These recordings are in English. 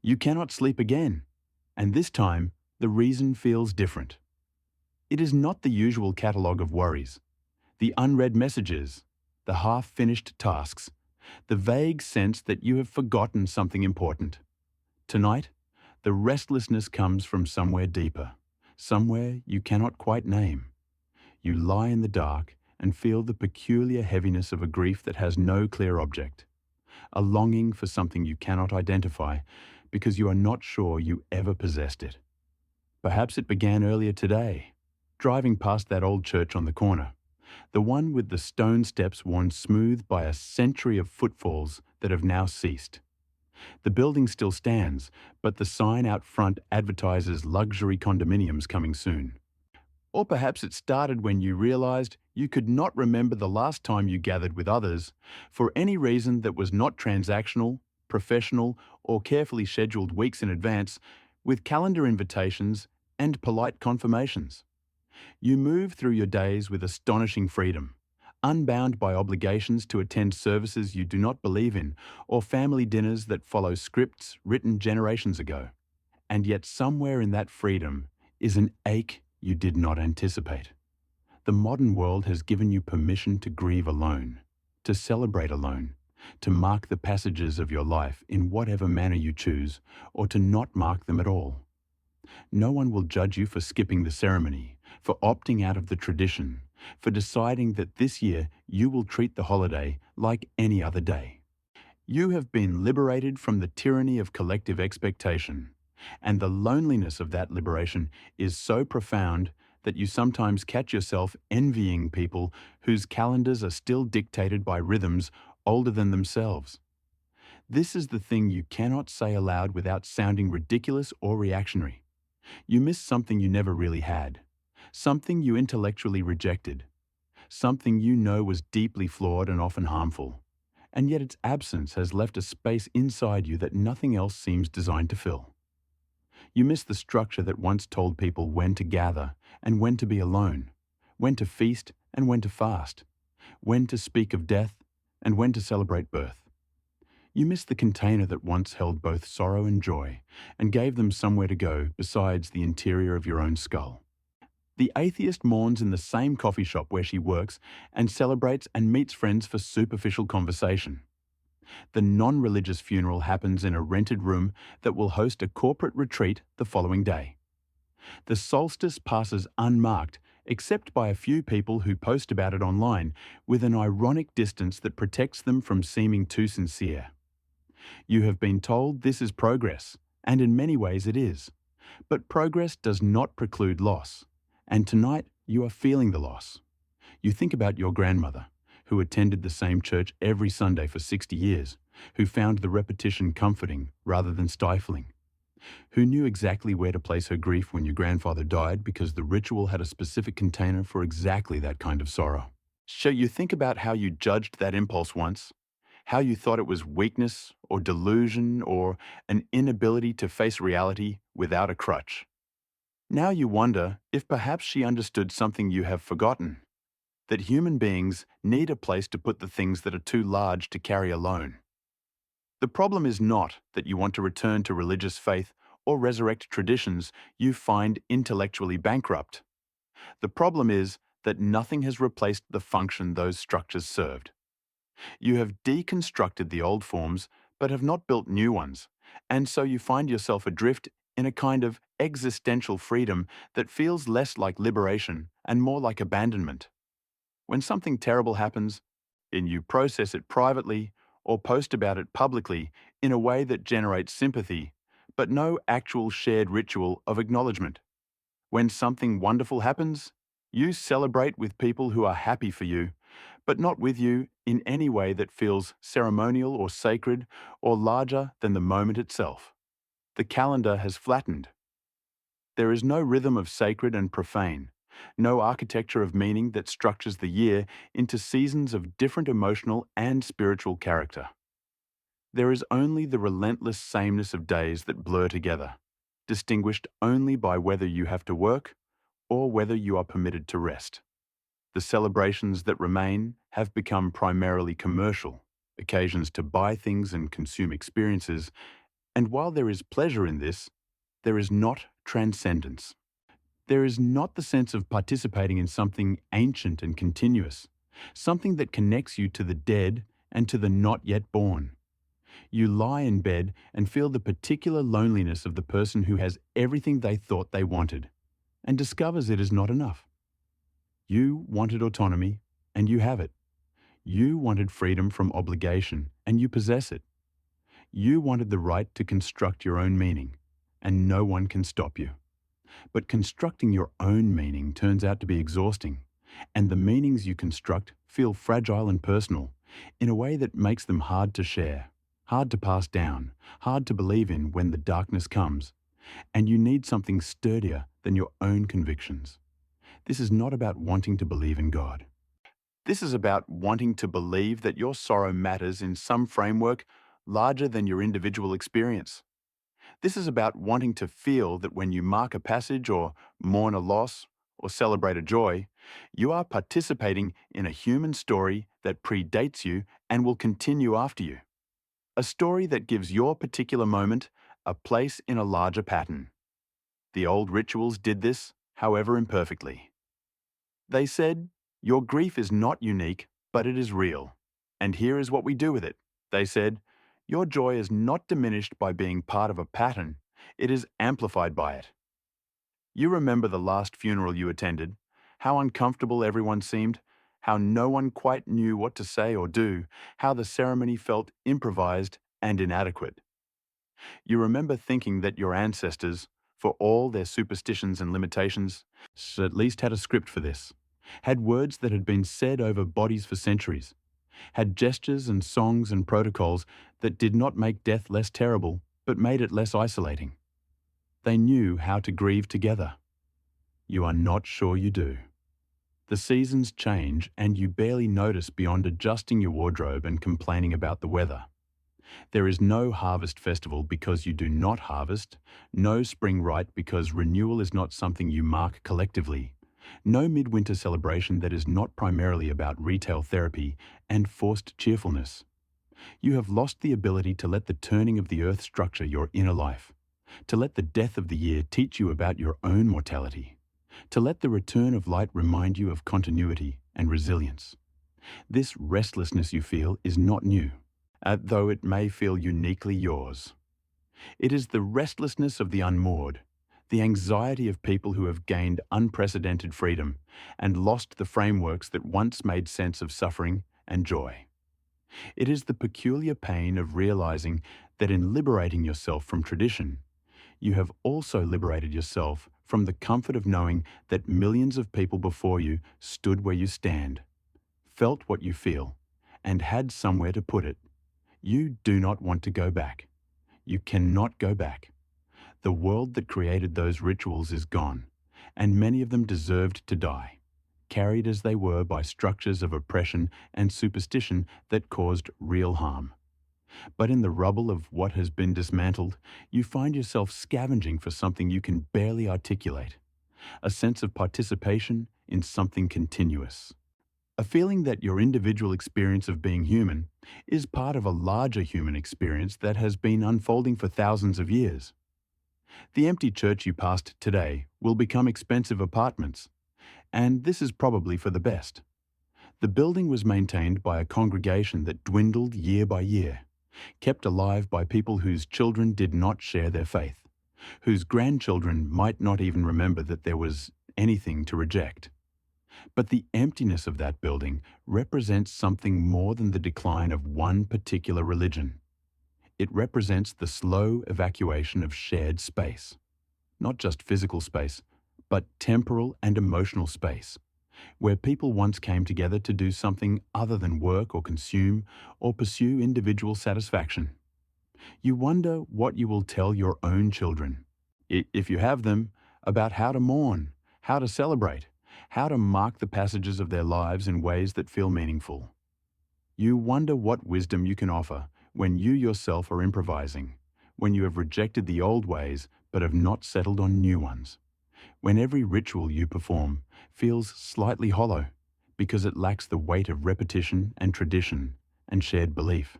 You cannot sleep again, and this time the reason feels different. It is not the usual catalogue of worries, the unread messages, the half-finished tasks, the vague sense that you have forgotten something important. Tonight, the restlessness comes from somewhere deeper, somewhere you cannot quite name. You lie in the dark and feel the peculiar heaviness of a grief that has no clear object, a longing for something you cannot identify because you are not sure you ever possessed it. Perhaps it began earlier today, driving past that old church on the corner, the one with the stone steps worn smooth by a century of footfalls that have now ceased. The building still stands, but the sign out front advertises luxury condominiums coming soon. Or perhaps it started when you realized you could not remember the last time you gathered with others for any reason that was not transactional, professional, or carefully scheduled weeks in advance with calendar invitations and polite confirmations. You move through your days with astonishing freedom, unbound by obligations to attend services you do not believe in or family dinners that follow scripts written generations ago. And yet somewhere in that freedom is an ache you did not anticipate. The modern world has given you permission to grieve alone, to celebrate alone, to mark the passages of your life in whatever manner you choose, or to not mark them at all. No one will judge you for skipping the ceremony, for opting out of the tradition, for deciding that this year you will treat the holiday like any other day. You have been liberated from the tyranny of collective expectation, and the loneliness of that liberation is so profound that you sometimes catch yourself envying people whose calendars are still dictated by rhythms older than themselves. This is the thing you cannot say aloud without sounding ridiculous or reactionary. You miss something you never really had, something you intellectually rejected, something you know was deeply flawed and often harmful, and yet its absence has left a space inside you that nothing else seems designed to fill. You miss the structure that once told people when to gather and when to be alone, when to feast and when to fast, when to speak of death and when to celebrate birth. You miss the container that once held both sorrow and joy and gave them somewhere to go besides the interior of your own skull. The atheist mourns in the same coffee shop where she works and celebrates and meets friends for superficial conversation. The non-religious funeral happens in a rented room that will host a corporate retreat the following day. The solstice passes unmarked except by a few people who post about it online with an ironic distance that protects them from seeming too sincere. You have been told this is progress, and in many ways it is. But progress does not preclude loss, and tonight you are feeling the loss. You think about your grandmother, who attended the same church every Sunday for 60 years, who found the repetition comforting rather than stifling, who knew exactly where to place her grief when your grandfather died because the ritual had a specific container for exactly that kind of sorrow. So you think about how you judged that impulse once, how you thought it was weakness or delusion or an inability to face reality without a crutch. Now you wonder if perhaps she understood something you have forgotten, that human beings need a place to put the things that are too large to carry alone. The problem is not that you want to return to religious faith or resurrect traditions you find intellectually bankrupt. The problem is that nothing has replaced the function those structures served. You have deconstructed the old forms but have not built new ones, and so you find yourself adrift in a kind of existential freedom that feels less like liberation and more like abandonment. When something terrible happens, and you process it privately or post about it publicly in a way that generates sympathy, but no actual shared ritual of acknowledgement. When something wonderful happens, you celebrate with people who are happy for you, but not with you in any way that feels ceremonial or sacred or larger than the moment itself. The calendar has flattened. There is no rhythm of sacred and profane, no architecture of meaning that structures the year into seasons of different emotional and spiritual character. There is only the relentless sameness of days that blur together, distinguished only by whether you have to work or whether you are permitted to rest. The celebrations that remain have become primarily commercial, occasions to buy things and consume experiences, And while there is pleasure in this, there is not transcendence. There is not the sense of participating in something ancient and continuous, something that connects you to the dead and to the not yet born. You lie in bed and feel the particular loneliness of the person who has everything they thought they wanted and discovers it is not enough. You wanted autonomy, and you have it. You wanted freedom from obligation, and you possess it. You wanted the right to construct your own meaning, and no one can stop you. But constructing your own meaning turns out to be exhausting, and the meanings you construct feel fragile and personal in a way that makes them hard to share, hard to pass down, hard to believe in when the darkness comes, and you need something sturdier than your own convictions. This is not about wanting to believe in God. This is about wanting to believe that your sorrow matters in some framework larger than your individual experience. This is about wanting to feel that when you mark a passage or mourn a loss or celebrate a joy, you are participating in a human story that predates you and will continue after you. A story that gives your particular moment a place in a larger pattern. The old rituals did this, however imperfectly. They said, "Your grief is not unique, but it is real. And here is what we do with it." They said, "Your joy is not diminished by being part of a pattern, it is amplified by it." You remember the last funeral you attended, how uncomfortable everyone seemed, how no one quite knew what to say or do, how the ceremony felt improvised and inadequate. You remember thinking that your ancestors, for all their superstitions and limitations, at least had a script for this, had words that had been said over bodies for centuries, had gestures and songs and protocols that did not make death less terrible, but made it less isolating. They knew how to grieve together. You are not sure you do. The seasons change and you barely notice beyond adjusting your wardrobe and complaining about the weather. There is no harvest festival because you do not harvest, no spring rite because renewal is not something you mark collectively, no midwinter celebration that is not primarily about retail therapy and forced cheerfulness. You have lost the ability to let the turning of the earth structure your inner life, to let the death of the year teach you about your own mortality, to let the return of light remind you of continuity and resilience. This restlessness you feel is not new, though it may feel uniquely yours. It is the restlessness of the unmoored, the anxiety of people who have gained unprecedented freedom and lost the frameworks that once made sense of suffering and joy. It is the peculiar pain of realizing that in liberating yourself from tradition, you have also liberated yourself from the comfort of knowing that millions of people before you stood where you stand, felt what you feel, and had somewhere to put it. You do not want to go back. You cannot go back. The world that created those rituals is gone, and many of them deserved to die, carried as they were by structures of oppression and superstition that caused real harm. But in the rubble of what has been dismantled, you find yourself scavenging for something you can barely articulate, a sense of participation in something continuous. A feeling that your individual experience of being human is part of a larger human experience that has been unfolding for thousands of years. The empty church you passed today will become expensive apartments, and this is probably for the best. The building was maintained by a congregation that dwindled year by year, kept alive by people whose children did not share their faith, whose grandchildren might not even remember that there was anything to reject. But the emptiness of that building represents something more than the decline of one particular religion. It represents the slow evacuation of shared space, not just physical space, but temporal and emotional space, where people once came together to do something other than work or consume or pursue individual satisfaction. You wonder what you will tell your own children, if you have them, about how to mourn, how to celebrate, how to mark the passages of their lives in ways that feel meaningful. You wonder what wisdom you can offer when you yourself are improvising, when you have rejected the old ways but have not settled on new ones, when every ritual you perform feels slightly hollow because it lacks the weight of repetition and tradition and shared belief.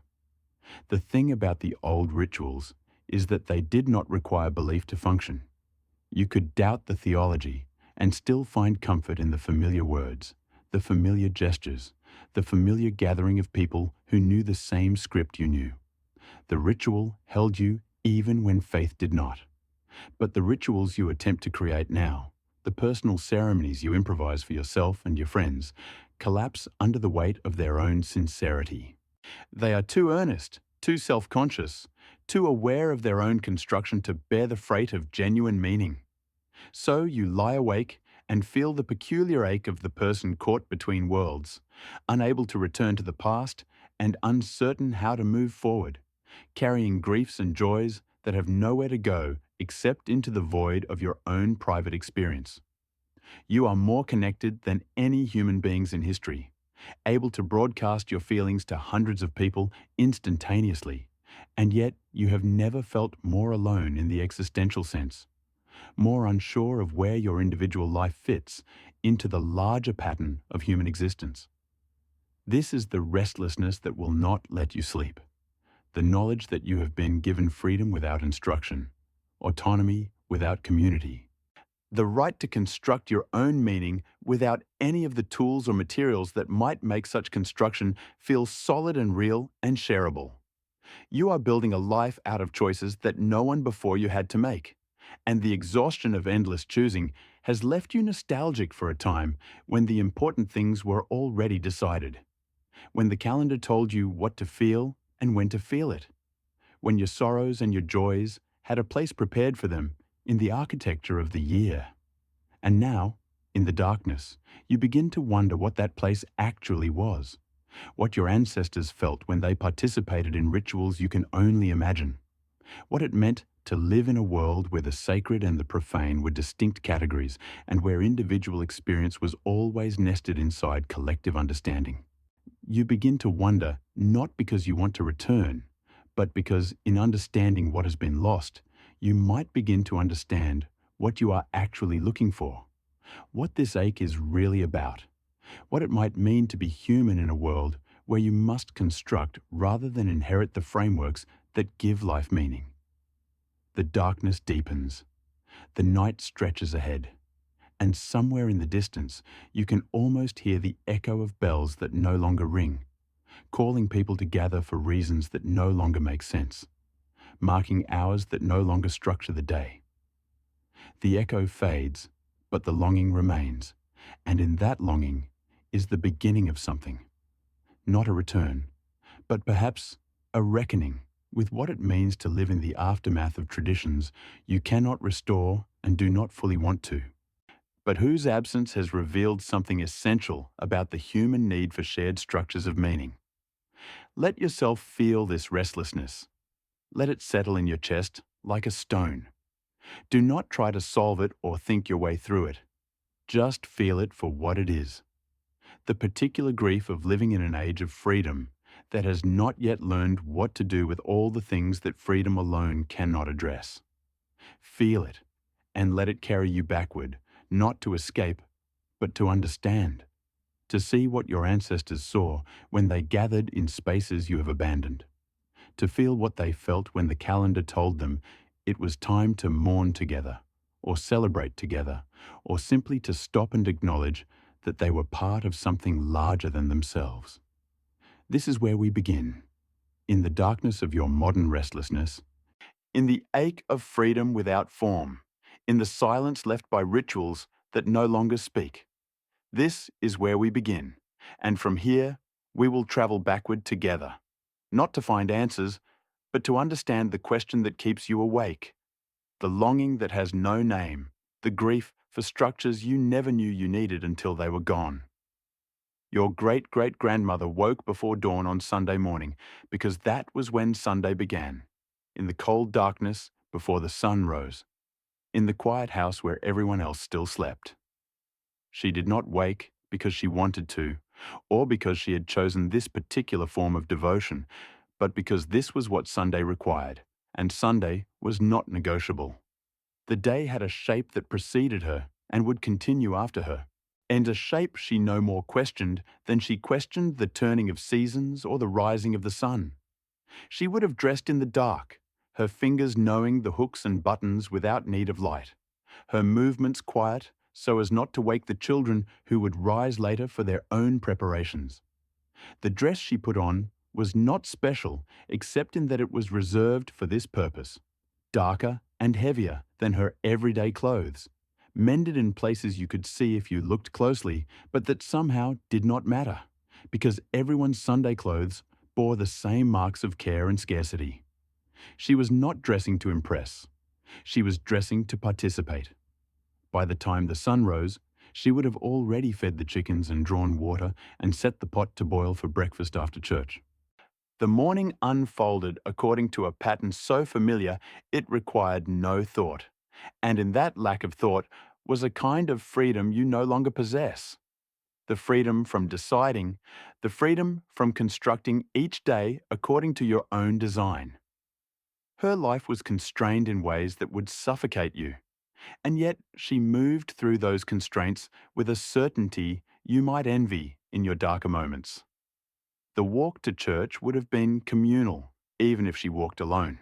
The thing about the old rituals is that they did not require belief to function. You could doubt the theology and still find comfort in the familiar words, the familiar gestures, the familiar gathering of people who knew the same script you knew. The ritual held you even when faith did not. But the rituals you attempt to create now, the personal ceremonies you improvise for yourself and your friends, collapse under the weight of their own sincerity. They are too earnest, too self-conscious, too aware of their own construction to bear the freight of genuine meaning. So you lie awake and feel the peculiar ache of the person caught between worlds, unable to return to the past and uncertain how to move forward, carrying griefs and joys that have nowhere to go except into the void of your own private experience. You are more connected than any human beings in history, able to broadcast your feelings to hundreds of people instantaneously, and yet you have never felt more alone in the existential sense, more unsure of where your individual life fits into the larger pattern of human existence. This is the restlessness that will not let you sleep, the knowledge that you have been given freedom without instruction, autonomy without community, the right to construct your own meaning without any of the tools or materials that might make such construction feel solid and real and shareable. You are building a life out of choices that no one before you had to make, and the exhaustion of endless choosing has left you nostalgic for a time when the important things were already decided, when the calendar told you what to feel and when to feel it, when your sorrows and your joys had a place prepared for them in the architecture of the year. And now, in the darkness, you begin to wonder what that place actually was, what your ancestors felt when they participated in rituals you can only imagine, what it meant to live in a world where the sacred and the profane were distinct categories and where individual experience was always nested inside collective understanding. You begin to wonder not because you want to return, but because in understanding what has been lost, you might begin to understand what you are actually looking for, what this ache is really about, what it might mean to be human in a world where you must construct rather than inherit the frameworks that give life meaning. The darkness deepens, the night stretches ahead, and somewhere in the distance you can almost hear the echo of bells that no longer ring, calling people to gather for reasons that no longer make sense, marking hours that no longer structure the day. The echo fades, but the longing remains, and in that longing is the beginning of something. Not a return, but perhaps a reckoning with what it means to live in the aftermath of traditions you cannot restore and do not fully want to, but whose absence has revealed something essential about the human need for shared structures of meaning. Let yourself feel this restlessness. Let it settle in your chest like a stone. Do not try to solve it or think your way through it. Just feel it for what it is. The particular grief of living in an age of freedom that has not yet learned what to do with all the things that freedom alone cannot address. Feel it and let it carry you backward, not to escape, but to understand, to see what your ancestors saw when they gathered in spaces you have abandoned, to feel what they felt when the calendar told them it was time to mourn together, or celebrate together, or simply to stop and acknowledge that they were part of something larger than themselves. This is where we begin, in the darkness of your modern restlessness, in the ache of freedom without form, in the silence left by rituals that no longer speak. This is where we begin, and from here we will travel backward together, not to find answers, but to understand the question that keeps you awake, the longing that has no name, the grief for structures you never knew you needed until they were gone. Your great-great-grandmother woke before dawn on Sunday morning because that was when Sunday began, in the cold darkness before the sun rose, in the quiet house where everyone else still slept. She did not wake because she wanted to, or because she had chosen this particular form of devotion, but because this was what Sunday required, and Sunday was not negotiable. The day had a shape that preceded her and would continue after her, and a shape she no more questioned than she questioned the turning of seasons or the rising of the sun. She would have dressed in the dark, her fingers knowing the hooks and buttons without need of light, her movements quiet so as not to wake the children who would rise later for their own preparations. The dress she put on was not special except in that it was reserved for this purpose, darker and heavier than her everyday clothes, mended in places you could see if you looked closely, but that somehow did not matter, because everyone's Sunday clothes bore the same marks of care and scarcity. She was not dressing to impress. She was dressing to participate. By the time the sun rose, she would have already fed the chickens and drawn water and set the pot to boil for breakfast after church. The morning unfolded according to a pattern so familiar it required no thought, and in that lack of thought was a kind of freedom you no longer possess. The freedom from deciding, the freedom from constructing each day according to your own design. Her life was constrained in ways that would suffocate you, and yet she moved through those constraints with a certainty you might envy in your darker moments. The walk to church would have been communal, even if she walked alone.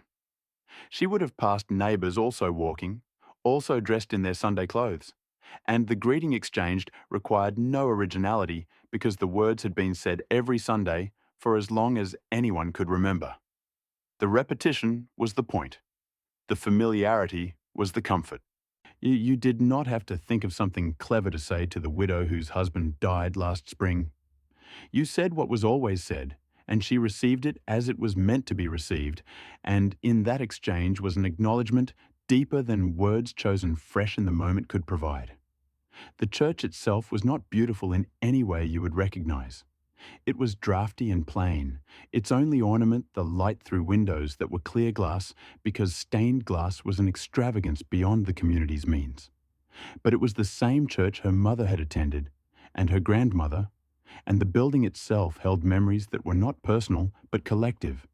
She would have passed neighbours also walking, also dressed in their Sunday clothes, and the greeting exchanged required no originality because the words had been said every Sunday for as long as anyone could remember. The repetition was the point. The familiarity was the comfort. You did not have to think of something clever to say to the widow whose husband died last spring. You said what was always said, and she received it as it was meant to be received, and in that exchange was an acknowledgement deeper than words chosen fresh in the moment could provide. The church itself was not beautiful in any way you would recognize. It was draughty and plain, its only ornament the light through windows that were clear glass because stained glass was an extravagance beyond the community's means. But it was the same church her mother had attended, and her grandmother, and the building itself held memories that were not personal but collective,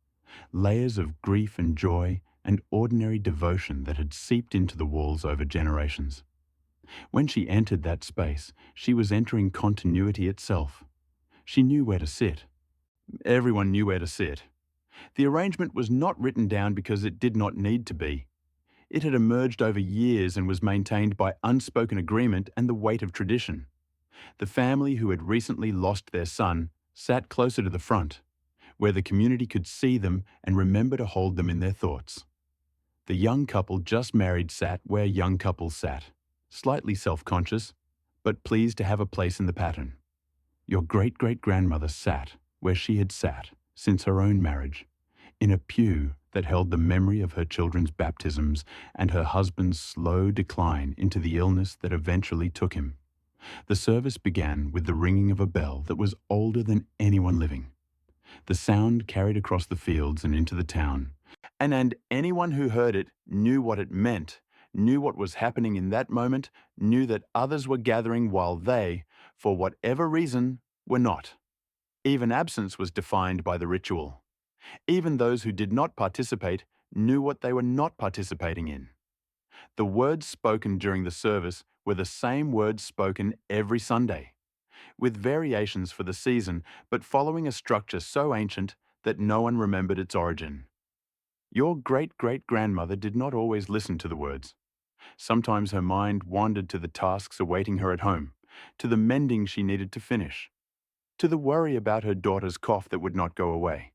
layers of grief and joy and ordinary devotion that had seeped into the walls over generations. When she entered that space, she was entering continuity itself. She knew where to sit. Everyone knew where to sit. The arrangement was not written down because it did not need to be. It had emerged over years and was maintained by unspoken agreement and the weight of tradition. The family who had recently lost their son sat closer to the front, where the community could see them and remember to hold them in their thoughts. The young couple just married sat where young couples sat, slightly self-conscious, but pleased to have a place in the pattern. Your great-great-grandmother sat where she had sat since her own marriage, in a pew that held the memory of her children's baptisms and her husband's slow decline into the illness that eventually took him. The service began with the ringing of a bell that was older than anyone living. The sound carried across the fields and into the town, and anyone who heard it knew what it meant, knew what was happening in that moment, knew that others were gathering while they, for whatever reason, were not. Even absence was defined by the ritual. Even those who did not participate knew what they were not participating in. The words spoken during the service were the same words spoken every Sunday, with variations for the season, but following a structure so ancient that no one remembered its origin. Your great-great-grandmother did not always listen to the words. Sometimes her mind wandered to the tasks awaiting her at home, to the mending she needed to finish, to the worry about her daughter's cough that would not go away.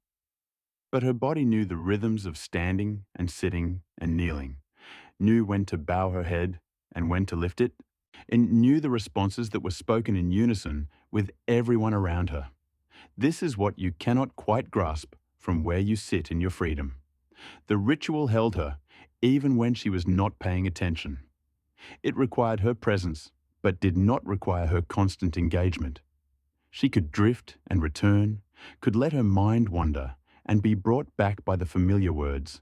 But her body knew the rhythms of standing and sitting and kneeling, knew when to bow her head and when to lift it, and knew the responses that were spoken in unison with everyone around her. This is what you cannot quite grasp from where you sit in your freedom. The ritual held her, even when she was not paying attention. It required her presence, but did not require her constant engagement. She could drift and return, could let her mind wander and be brought back by the familiar words,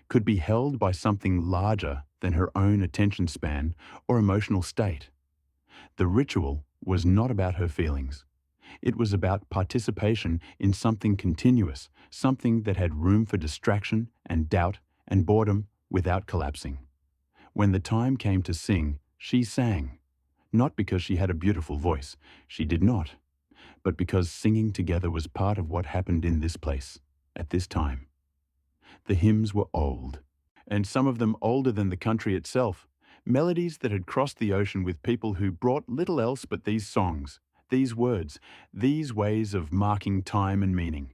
could be held by something larger than her own attention span or emotional state. The ritual was not about her feelings. It was about participation in something continuous, something that had room for distraction and doubt and boredom without collapsing. When the time came to sing, she sang, not because she had a beautiful voice, she did not, but because singing together was part of what happened in this place, at this time. The hymns were old, and some of them older than the country itself, melodies that had crossed the ocean with people who brought little else but these songs, these words, these ways of marking time and meaning.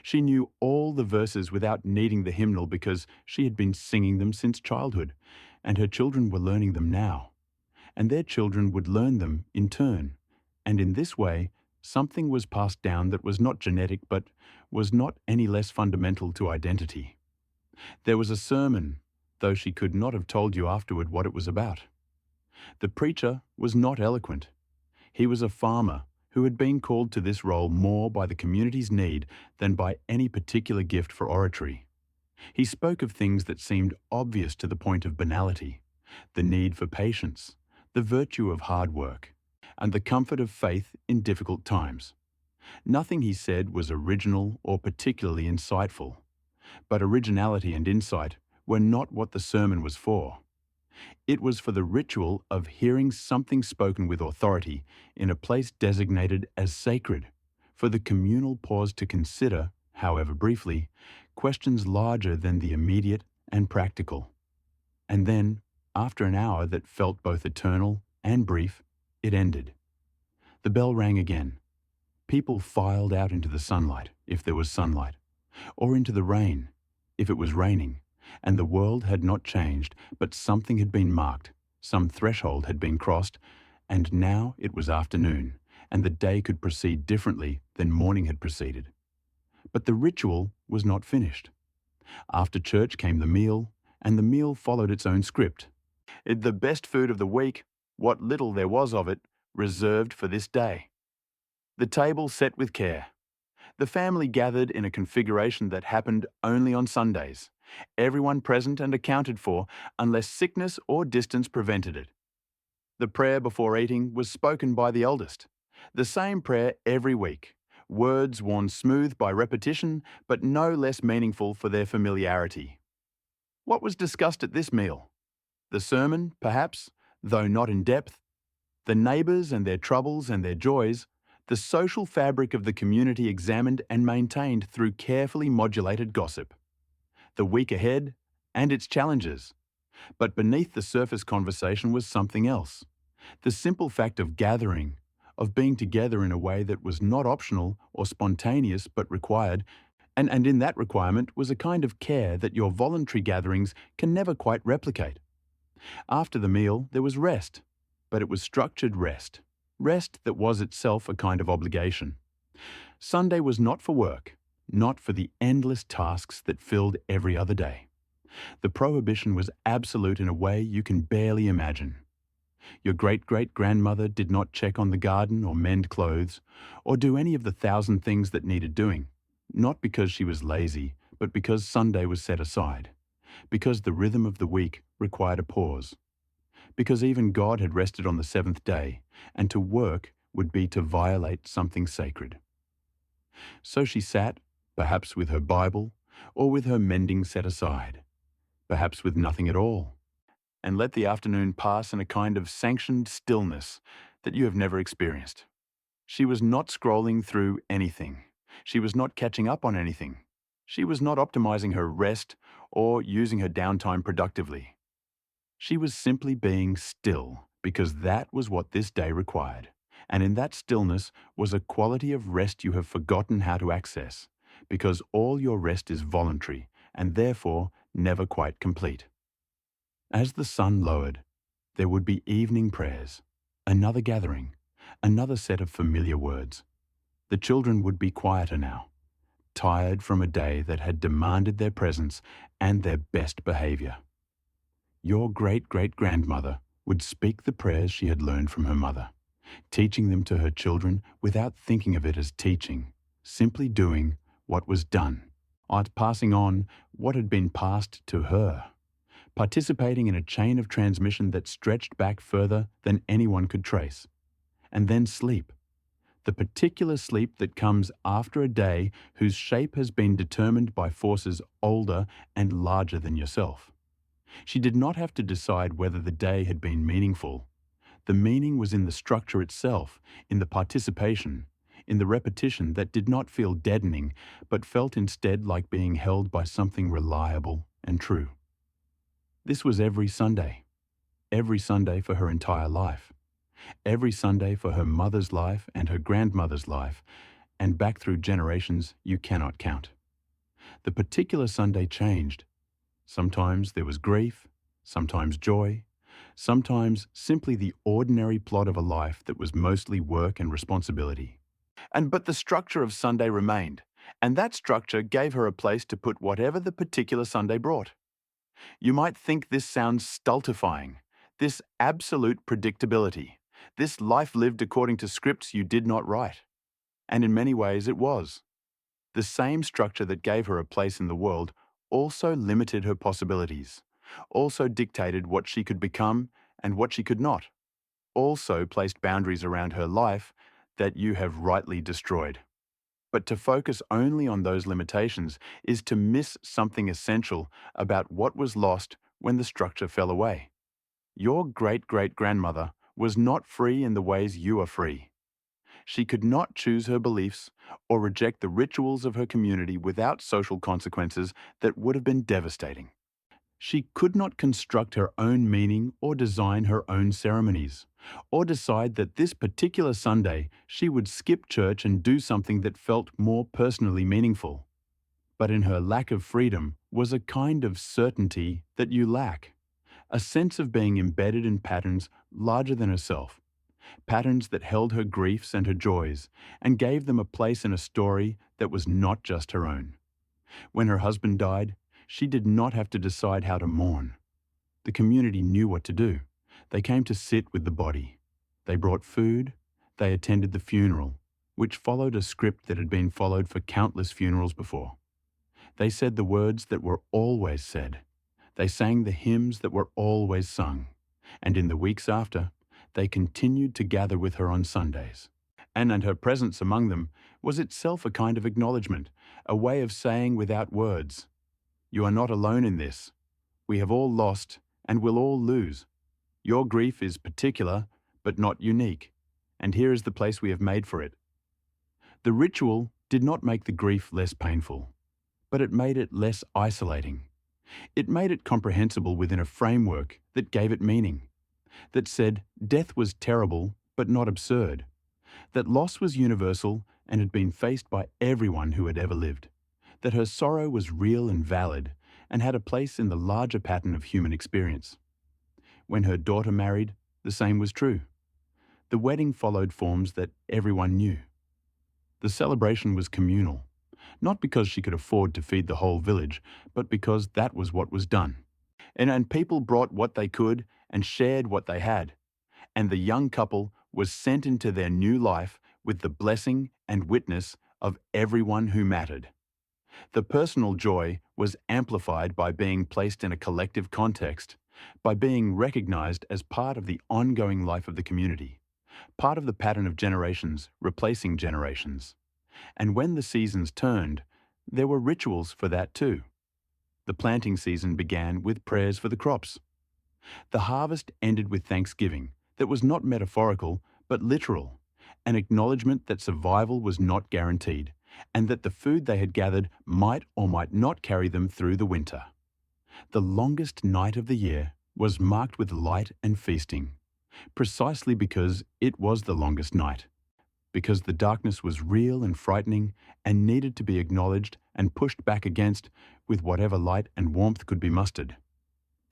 She knew all the verses without needing the hymnal because she had been singing them since childhood, and her children were learning them now, and their children would learn them in turn. And in this way, something was passed down that was not genetic but was not any less fundamental to identity. There was a sermon, though she could not have told you afterward what it was about. The preacher was not eloquent. He was a farmer who had been called to this role more by the community's need than by any particular gift for oratory. He spoke of things that seemed obvious to the point of banality: the need for patience, the virtue of hard work, and the comfort of faith in difficult times. Nothing he said was original or particularly insightful, but originality and insight were not what the sermon was for. It was for the ritual of hearing something spoken with authority in a place designated as sacred, for the communal pause to consider, however briefly, questions larger than the immediate and practical. And then, after an hour that felt both eternal and brief, it ended. The bell rang again. People filed out into the sunlight, if there was sunlight, or into the rain, if it was raining, and the world had not changed, but something had been marked, some threshold had been crossed, and now it was afternoon, and the day could proceed differently than morning had proceeded. But the ritual was not finished. After church came the meal, and the meal followed its own script. The best food of the week, what little there was of it, reserved for this day. The table set with care. The family gathered in a configuration that happened only on Sundays, everyone present and accounted for unless sickness or distance prevented it. The prayer before eating was spoken by the eldest, the same prayer every week, words worn smooth by repetition but no less meaningful for their familiarity. What was discussed at this meal? The sermon, perhaps, though not in depth, the neighbours and their troubles and their joys, the social fabric of the community examined and maintained through carefully modulated gossip, the week ahead and its challenges. But beneath the surface conversation was something else: the simple fact of gathering, of being together in a way that was not optional or spontaneous but required, and in that requirement was a kind of care that your voluntary gatherings can never quite replicate. After the meal there was rest, but it was structured rest. Rest that was itself a kind of obligation. Sunday was not for work, not for the endless tasks that filled every other day. The prohibition was absolute in a way you can barely imagine. Your great-great-grandmother did not check on the garden or mend clothes, or do any of the 1,000 things that needed doing, not because she was lazy, but because Sunday was set aside, because the rhythm of the week required a pause, because even God had rested on the seventh day, and to work would be to violate something sacred. So she sat, perhaps with her Bible, or with her mending set aside, perhaps with nothing at all, and let the afternoon pass in a kind of sanctioned stillness that you have never experienced. She was not scrolling through anything. She was not catching up on anything. She was not optimizing her rest or using her downtime productively. She was simply being still because that was what this day required, and in that stillness was a quality of rest you have forgotten how to access, because all your rest is voluntary and therefore never quite complete. As the sun lowered, there would be evening prayers, another gathering, another set of familiar words. The children would be quieter now, tired from a day that had demanded their presence and their best behavior. Your great-great-grandmother would speak the prayers she had learned from her mother, teaching them to her children without thinking of it as teaching, simply doing what was done, passing on what had been passed to her, participating in a chain of transmission that stretched back further than anyone could trace. And then sleep, the particular sleep that comes after a day whose shape has been determined by forces older and larger than yourself. She did not have to decide whether the day had been meaningful. The meaning was in the structure itself, in the participation, in the repetition that did not feel deadening, but felt instead like being held by something reliable and true. This was every Sunday for her entire life, every Sunday for her mother's life and her grandmother's life, and back through generations you cannot count. The particular Sunday changed. Sometimes there was grief, sometimes joy, sometimes simply the ordinary plod of a life that was mostly work and responsibility. But the structure of Sunday remained, and that structure gave her a place to put whatever the particular Sunday brought. You might think this sounds stultifying, this absolute predictability, this life lived according to scripts you did not write. And in many ways it was. The same structure that gave her a place in the world also limited her possibilities, also dictated what she could become and what she could not, also placed boundaries around her life that you have rightly destroyed. But to focus only on those limitations is to miss something essential about what was lost when the structure fell away. Your great-great-grandmother was not free in the ways you are free. She could not choose her beliefs or reject the rituals of her community without social consequences that would have been devastating. She could not construct her own meaning or design her own ceremonies, or decide that this particular Sunday she would skip church and do something that felt more personally meaningful. But in her lack of freedom was a kind of certainty that you lack, a sense of being embedded in patterns larger than herself, patterns that held her griefs and her joys and gave them a place in a story that was not just her own. When her husband died, she did not have to decide how to mourn. The community knew what to do. They came to sit with the body. They brought food. They attended the funeral, which followed a script that had been followed for countless funerals before. They said the words that were always said. They sang the hymns that were always sung. And in the weeks after, they continued to gather with her on Sundays. And her presence among them was itself a kind of acknowledgement, a way of saying without words, "You are not alone in this. We have all lost and will all lose. Your grief is particular, but not unique, and here is the place we have made for it." The ritual did not make the grief less painful, but it made it less isolating. It made it comprehensible within a framework that gave it meaning, that said death was terrible but not absurd, that loss was universal and had been faced by everyone who had ever lived, that her sorrow was real and valid and had a place in the larger pattern of human experience. When her daughter married, the same was true. The wedding followed forms that everyone knew. The celebration was communal, not because she could afford to feed the whole village, but because that was what was done. And people brought what they could and shared what they had. And the young couple was sent into their new life with the blessing and witness of everyone who mattered. The personal joy was amplified by being placed in a collective context, by being recognized as part of the ongoing life of the community, part of the pattern of generations replacing generations. And when the seasons turned, there were rituals for that too. The planting season began with prayers for the crops. The harvest ended with thanksgiving that was not metaphorical but literal, an acknowledgement that survival was not guaranteed, and that the food they had gathered might or might not carry them through the winter. The longest night of the year was marked with light and feasting, precisely because it was the longest night, because the darkness was real and frightening and needed to be acknowledged and pushed back against with whatever light and warmth could be mustered.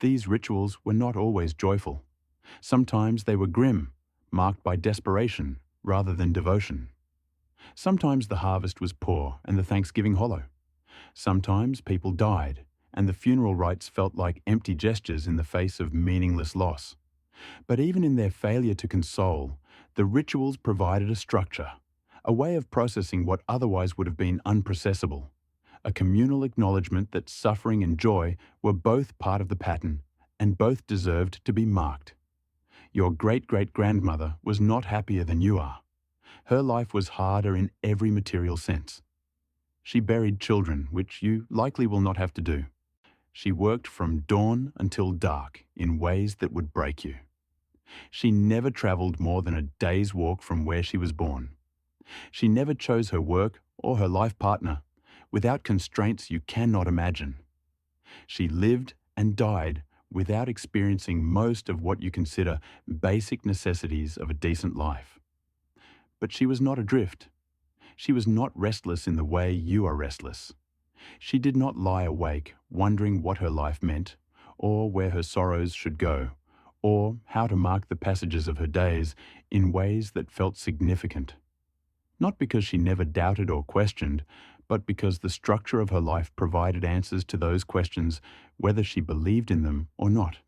These rituals were not always joyful. Sometimes they were grim, marked by desperation rather than devotion. Sometimes the harvest was poor and the thanksgiving hollow. Sometimes people died, and the funeral rites felt like empty gestures in the face of meaningless loss. But even in their failure to console, the rituals provided a structure, a way of processing what otherwise would have been unprocessable, a communal acknowledgement that suffering and joy were both part of the pattern and both deserved to be marked. Your great-great-grandmother was not happier than you are. Her life was harder in every material sense. She buried children, which you likely will not have to do. She worked from dawn until dark in ways that would break you. She never traveled more than a day's walk from where she was born. She never chose her work or her life partner without constraints you cannot imagine. She lived and died without experiencing most of what you consider basic necessities of a decent life. But she was not adrift. She was not restless in the way you are restless. She did not lie awake wondering what her life meant, or where her sorrows should go, or how to mark the passages of her days in ways that felt significant. Not because she never doubted or questioned, but because the structure of her life provided answers to those questions, whether she believed in them or not.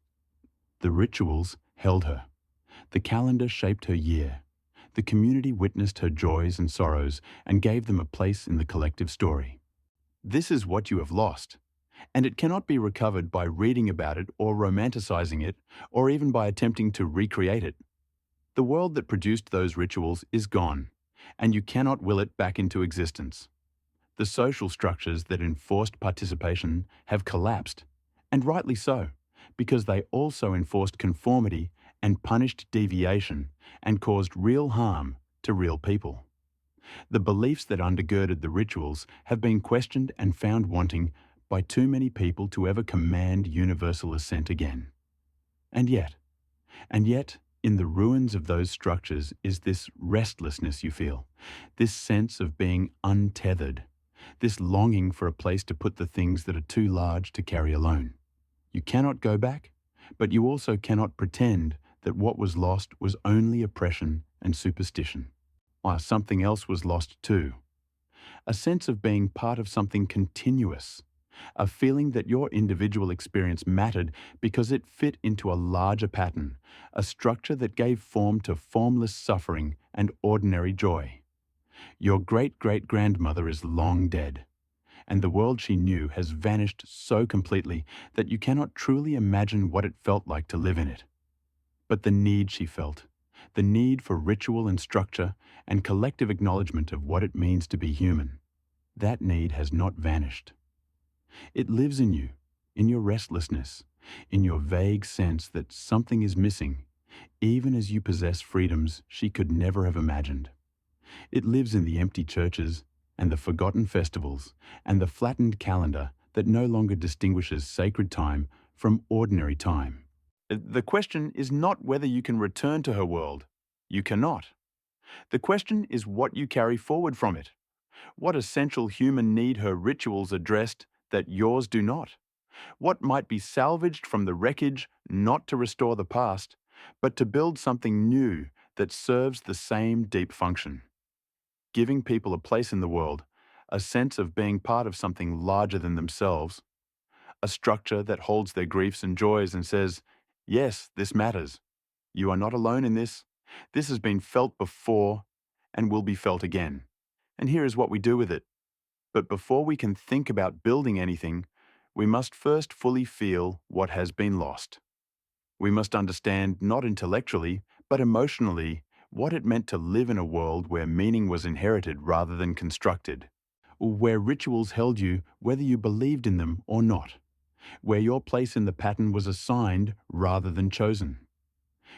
The rituals held her. The calendar shaped her year. The community witnessed her joys and sorrows and gave them a place in the collective story. This is what you have lost, and it cannot be recovered by reading about it or romanticizing it, or even by attempting to recreate it. The world that produced those rituals is gone, and you cannot will it back into existence. The social structures that enforced participation have collapsed, and rightly so, because they also enforced conformity and punished deviation and caused real harm to real people. The beliefs that undergirded the rituals have been questioned and found wanting by too many people to ever command universal assent again. And yet, in the ruins of those structures is this restlessness you feel, this sense of being untethered, this longing for a place to put the things that are too large to carry alone. You cannot go back, but you also cannot pretend that what was lost was only oppression and superstition. Something else was lost too. A sense of being part of something continuous, a feeling that your individual experience mattered because it fit into a larger pattern, a structure that gave form to formless suffering and ordinary joy. Your great-great-grandmother is long dead, and the world she knew has vanished so completely that you cannot truly imagine what it felt like to live in it. But the need she felt, the need for ritual and structure and collective acknowledgement of what it means to be human, that need has not vanished. It lives in you, in your restlessness, in your vague sense that something is missing, even as you possess freedoms she could never have imagined. It lives in the empty churches and the forgotten festivals and the flattened calendar that no longer distinguishes sacred time from ordinary time. The question is not whether you can return to her world. You cannot. The question is what you carry forward from it. What essential human need her rituals addressed that yours do not? What might be salvaged from the wreckage not to restore the past, but to build something new that serves the same deep function? Giving people a place in the world, a sense of being part of something larger than themselves, a structure that holds their griefs and joys and says, yes, this matters. You are not alone in this. This has been felt before and will be felt again. And here is what we do with it. But before we can think about building anything, we must first fully feel what has been lost. We must understand not intellectually, but emotionally, what it meant to live in a world where meaning was inherited rather than constructed, where rituals held you whether you believed in them or not, where your place in the pattern was assigned rather than chosen.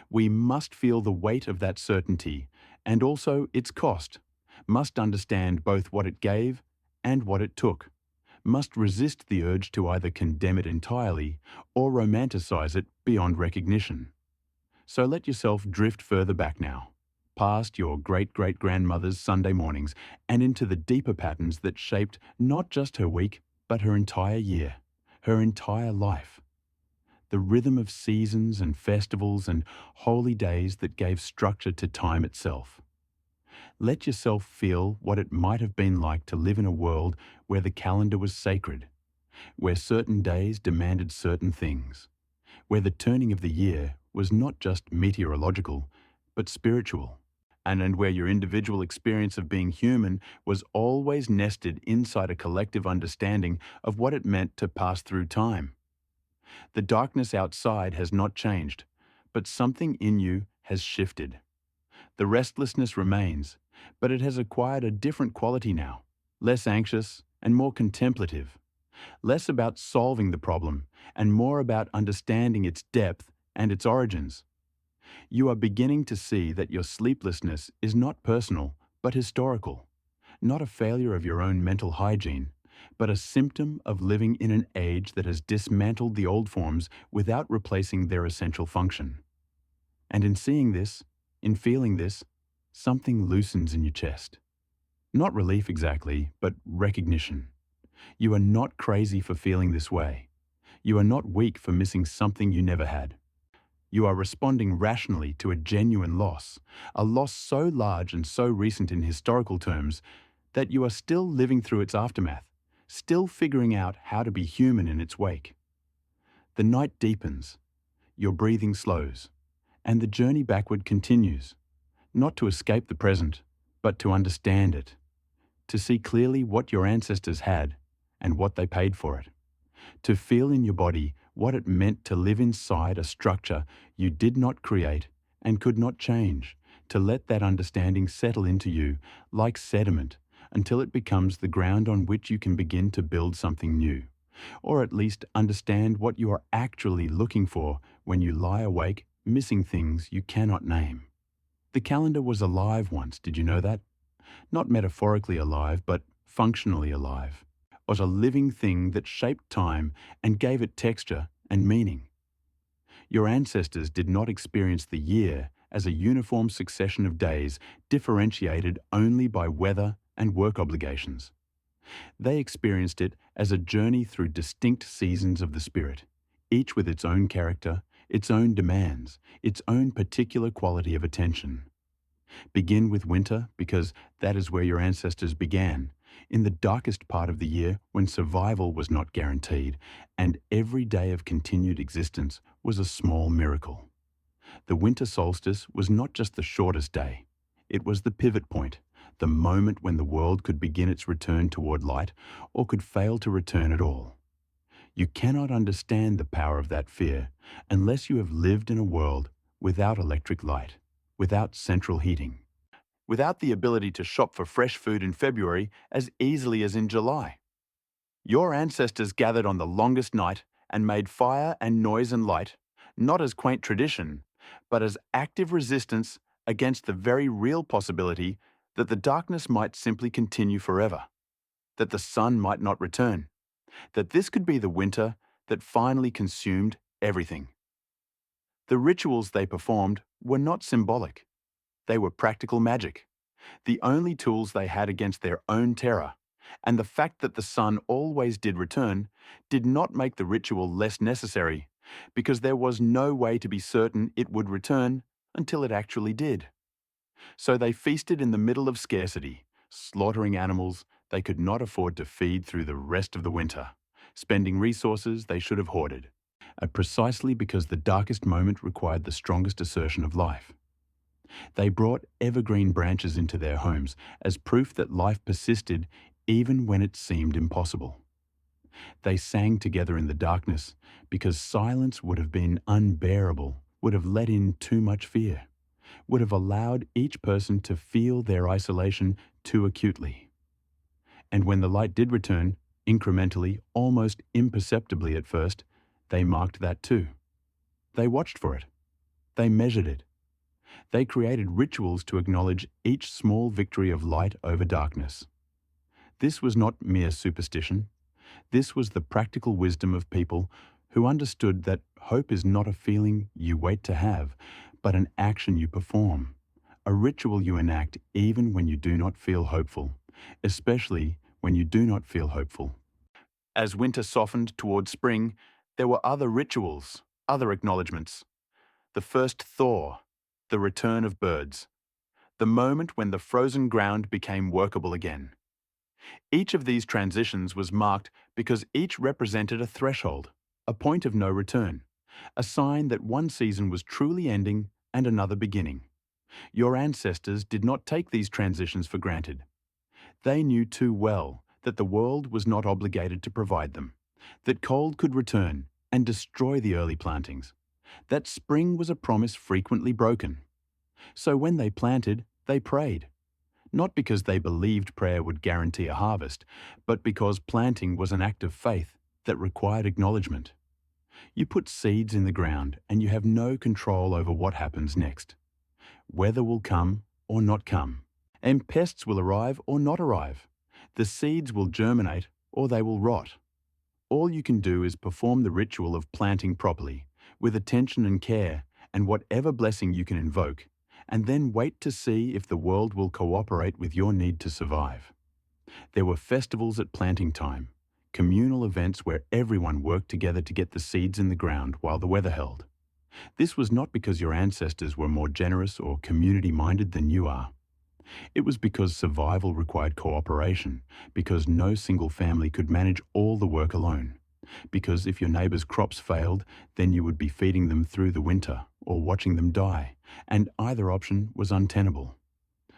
We must feel the weight of that certainty and also its cost, must understand both what it gave and what it took, must resist the urge to either condemn it entirely or romanticize it beyond recognition. So let yourself drift further back now, past your great-great-grandmother's Sunday mornings and into the deeper patterns that shaped not just her week, but her entire year, her entire life. The rhythm of seasons and festivals and holy days that gave structure to time itself. Let yourself feel what it might have been like to live in a world where the calendar was sacred, where certain days demanded certain things, where the turning of the year was not just meteorological, but spiritual, and where your individual experience of being human was always nested inside a collective understanding of what it meant to pass through time. The darkness outside has not changed, but something in you has shifted. The restlessness remains, but it has acquired a different quality now, less anxious and more contemplative, less about solving the problem and more about understanding its depth and its origins. You are beginning to see that your sleeplessness is not personal, but historical, not a failure of your own mental hygiene, but a symptom of living in an age that has dismantled the old forms without replacing their essential function. And in seeing this, in feeling this, something loosens in your chest. Not relief exactly, but recognition. You are not crazy for feeling this way. You are not weak for missing something you never had. You are responding rationally to a genuine loss, a loss so large and so recent in historical terms that you are still living through its aftermath, still figuring out how to be human in its wake. The night deepens, your breathing slows, and the journey backward continues, not to escape the present, but to understand it, to see clearly what your ancestors had and what they paid for it, to feel in your body what it meant to live inside a structure you did not create and could not change, to let that understanding settle into you like sediment until it becomes the ground on which you can begin to build something new, or at least understand what you are actually looking for when you lie awake missing things you cannot name. The calendar was alive once, did you know that? Not metaphorically alive, but functionally alive. Was a living thing that shaped time and gave it texture and meaning. Your ancestors did not experience the year as a uniform succession of days differentiated only by weather and work obligations. They experienced it as a journey through distinct seasons of the spirit, each with its own character, its own demands, its own particular quality of attention. Begin with winter because that is where your ancestors began, in the darkest part of the year when survival was not guaranteed and every day of continued existence was a small miracle. The winter solstice was not just the shortest day. It was the pivot point, the moment when the world could begin its return toward light or could fail to return at all. You cannot understand the power of that fear unless you have lived in a world without electric light, without central heating, without the ability to shop for fresh food in February as easily as in July. Your ancestors gathered on the longest night and made fire and noise and light, not as quaint tradition, but as active resistance against the very real possibility that the darkness might simply continue forever, that the sun might not return, that this could be the winter that finally consumed everything. The rituals they performed were not symbolic. They were practical magic, the only tools they had against their own terror, and the fact that the sun always did return did not make the ritual less necessary, because there was no way to be certain it would return until it actually did. So they feasted in the middle of scarcity, slaughtering animals they could not afford to feed through the rest of the winter, spending resources they should have hoarded, precisely because the darkest moment required the strongest assertion of life. They brought evergreen branches into their homes as proof that life persisted even when it seemed impossible. They sang together in the darkness because silence would have been unbearable, would have let in too much fear, would have allowed each person to feel their isolation too acutely. And when the light did return, incrementally, almost imperceptibly at first, they marked that too. They watched for it. They measured it. They created rituals to acknowledge each small victory of light over darkness. This was not mere superstition. This was the practical wisdom of people who understood that hope is not a feeling you wait to have, but an action you perform, a ritual you enact even when you do not feel hopeful, especially when you do not feel hopeful. As winter softened toward spring, there were other rituals, other acknowledgements. The first thaw, the return of birds, the moment when the frozen ground became workable again. Each of these transitions was marked because each represented a threshold, a point of no return, a sign that one season was truly ending and another beginning. Your ancestors did not take these transitions for granted. They knew too well that the world was not obligated to provide them, that cold could return and destroy the early plantings, that spring was a promise frequently broken. So when they planted, they prayed, not because they believed prayer would guarantee a harvest, but because planting was an act of faith that required acknowledgement. You put seeds in the ground and you have no control over what happens next. Weather will come or not come, and pests will arrive or not arrive. The seeds will germinate or they will rot. All you can do is perform the ritual of planting properly, with attention and care, and whatever blessing you can invoke, and then wait to see if the world will cooperate with your need to survive. There were festivals at planting time, communal events where everyone worked together to get the seeds in the ground while the weather held. This was not because your ancestors were more generous or community-minded than you are. It was because survival required cooperation, because no single family could manage all the work alone, because if your neighbor's crops failed, then you would be feeding them through the winter or watching them die, and either option was untenable.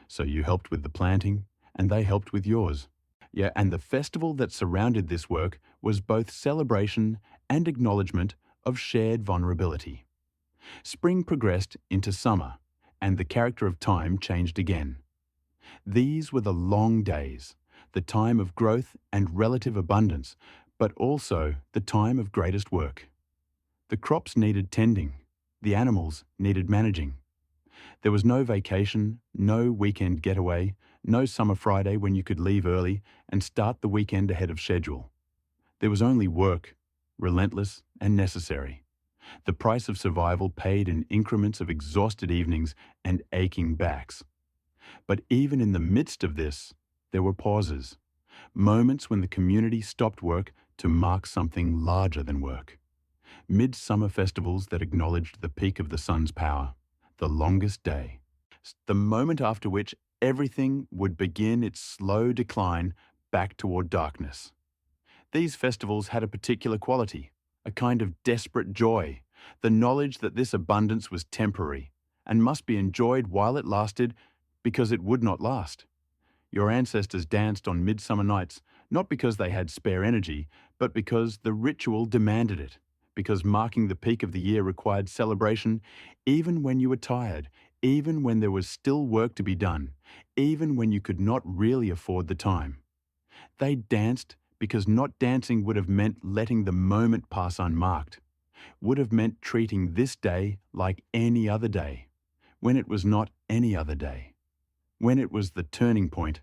So you helped with the planting, and they helped with yours. Yeah, and the festival that surrounded this work was both celebration and acknowledgement of shared vulnerability. Spring progressed into summer, and the character of time changed again. These were the long days, the time of growth and relative abundance, but also the time of greatest work. The crops needed tending, the animals needed managing. There was no vacation, no weekend getaway, no summer Friday when you could leave early and start the weekend ahead of schedule. There was only work, relentless and necessary. The price of survival paid in increments of exhausted evenings and aching backs. But even in the midst of this, there were pauses, moments when the community stopped work to mark something larger than work. Midsummer festivals that acknowledged the peak of the sun's power, the longest day, the moment after which everything would begin its slow decline back toward darkness. These festivals had a particular quality, a kind of desperate joy, the knowledge that this abundance was temporary and must be enjoyed while it lasted because it would not last. Your ancestors danced on midsummer nights, not because they had spare energy, but because the ritual demanded it, because marking the peak of the year required celebration even when you were tired, even when there was still work to be done, even when you could not really afford the time. They danced because not dancing would have meant letting the moment pass unmarked, would have meant treating this day like any other day, when it was not any other day, when it was the turning point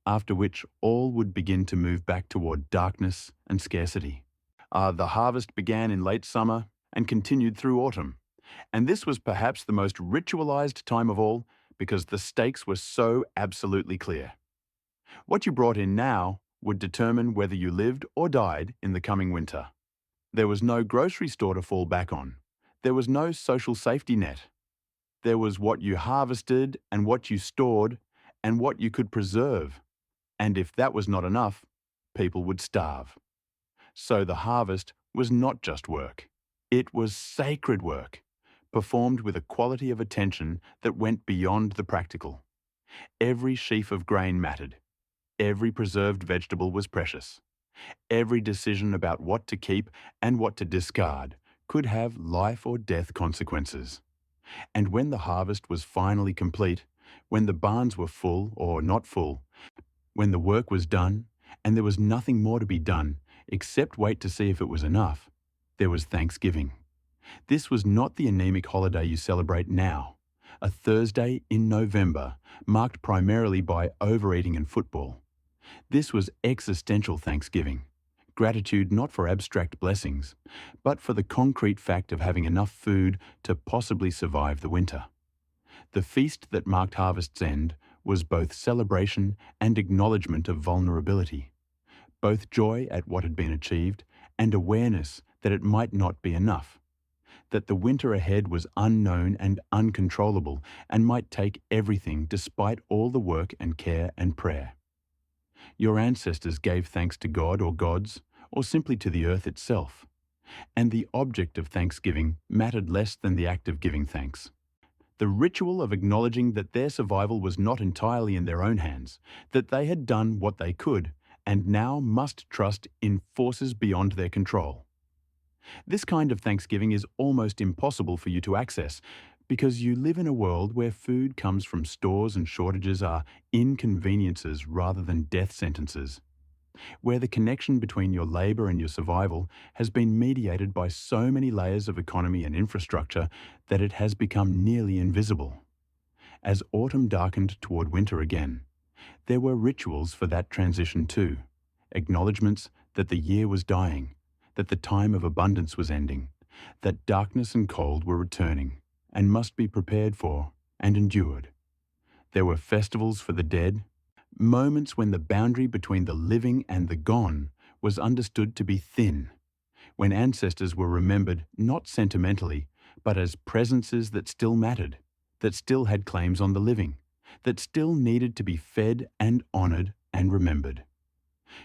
after which all would begin to move back toward darkness and scarcity. The harvest began in late summer and continued through autumn, and this was perhaps the most ritualized time of all because the stakes were so absolutely clear. What you brought in now would determine whether you lived or died in the coming winter. There was no grocery store to fall back on. There was no social safety net. There was what you harvested and what you stored and what you could preserve. And if that was not enough, people would starve. So the harvest was not just work. It was sacred work, performed with a quality of attention that went beyond the practical. Every sheaf of grain mattered. Every preserved vegetable was precious. Every decision about what to keep and what to discard could have life or death consequences. And when the harvest was finally complete, when the barns were full or not full, when the work was done and there was nothing more to be done except wait to see if it was enough, there was Thanksgiving. This was not the anemic holiday you celebrate now, a Thursday in November marked primarily by overeating and football. This was existential Thanksgiving, gratitude not for abstract blessings, but for the concrete fact of having enough food to possibly survive the winter. The feast that marked harvest's end was both celebration and acknowledgement of vulnerability, both joy at what had been achieved and awareness that it might not be enough, that the winter ahead was unknown and uncontrollable and might take everything despite all the work and care and prayer. Your ancestors gave thanks to God or gods, or simply to the earth itself, and the object of thanksgiving mattered less than the act of giving thanks. The ritual of acknowledging that their survival was not entirely in their own hands, that they had done what they could, and now must trust in forces beyond their control. This kind of thanksgiving is almost impossible for you to access, because you live in a world where food comes from stores and shortages are inconveniences rather than death sentences, where the connection between your labor and your survival has been mediated by so many layers of economy and infrastructure that it has become nearly invisible. As autumn darkened toward winter again, there were rituals for that transition too, acknowledgements that the year was dying, that the time of abundance was ending, that darkness and cold were returning and must be prepared for and endured. There were festivals for the dead, moments when the boundary between the living and the gone was understood to be thin, when ancestors were remembered not sentimentally, but as presences that still mattered, that still had claims on the living, that still needed to be fed and honoured and remembered.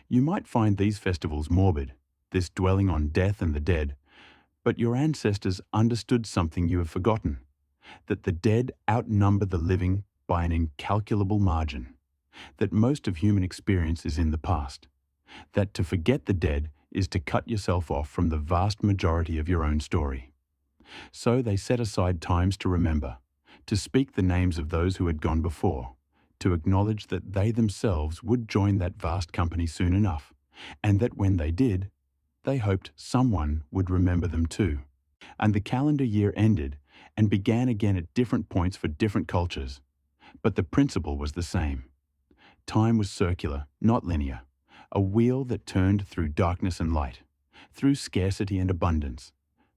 You might find these festivals morbid, this dwelling on death and the dead, but your ancestors understood something you have forgotten, that the dead outnumber the living by an incalculable margin, that most of human experience is in the past, that to forget the dead is to cut yourself off from the vast majority of your own story. So they set aside times to remember, to speak the names of those who had gone before, to acknowledge that they themselves would join that vast company soon enough, and that when they did, they hoped someone would remember them too. And the calendar year ended and began again at different points for different cultures, but the principle was the same. Time was circular, not linear, a wheel that turned through darkness and light, through scarcity and abundance,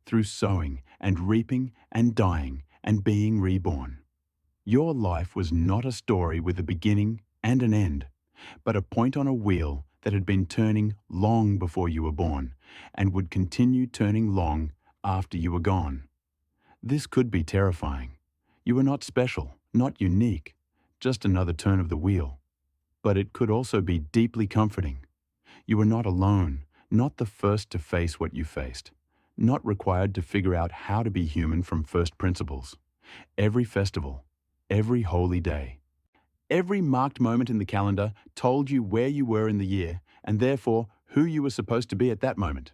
through sowing and reaping and dying and being reborn. Your life was not a story with a beginning and an end, but a point on a wheel that had been turning long before you were born and would continue turning long after you were gone. This could be terrifying. You were not special, not unique, just another turn of the wheel. But it could also be deeply comforting. You were not alone, not the first to face what you faced, not required to figure out how to be human from first principles. Every festival, every holy day, every marked moment in the calendar told you where you were in the year and therefore who you were supposed to be at that moment.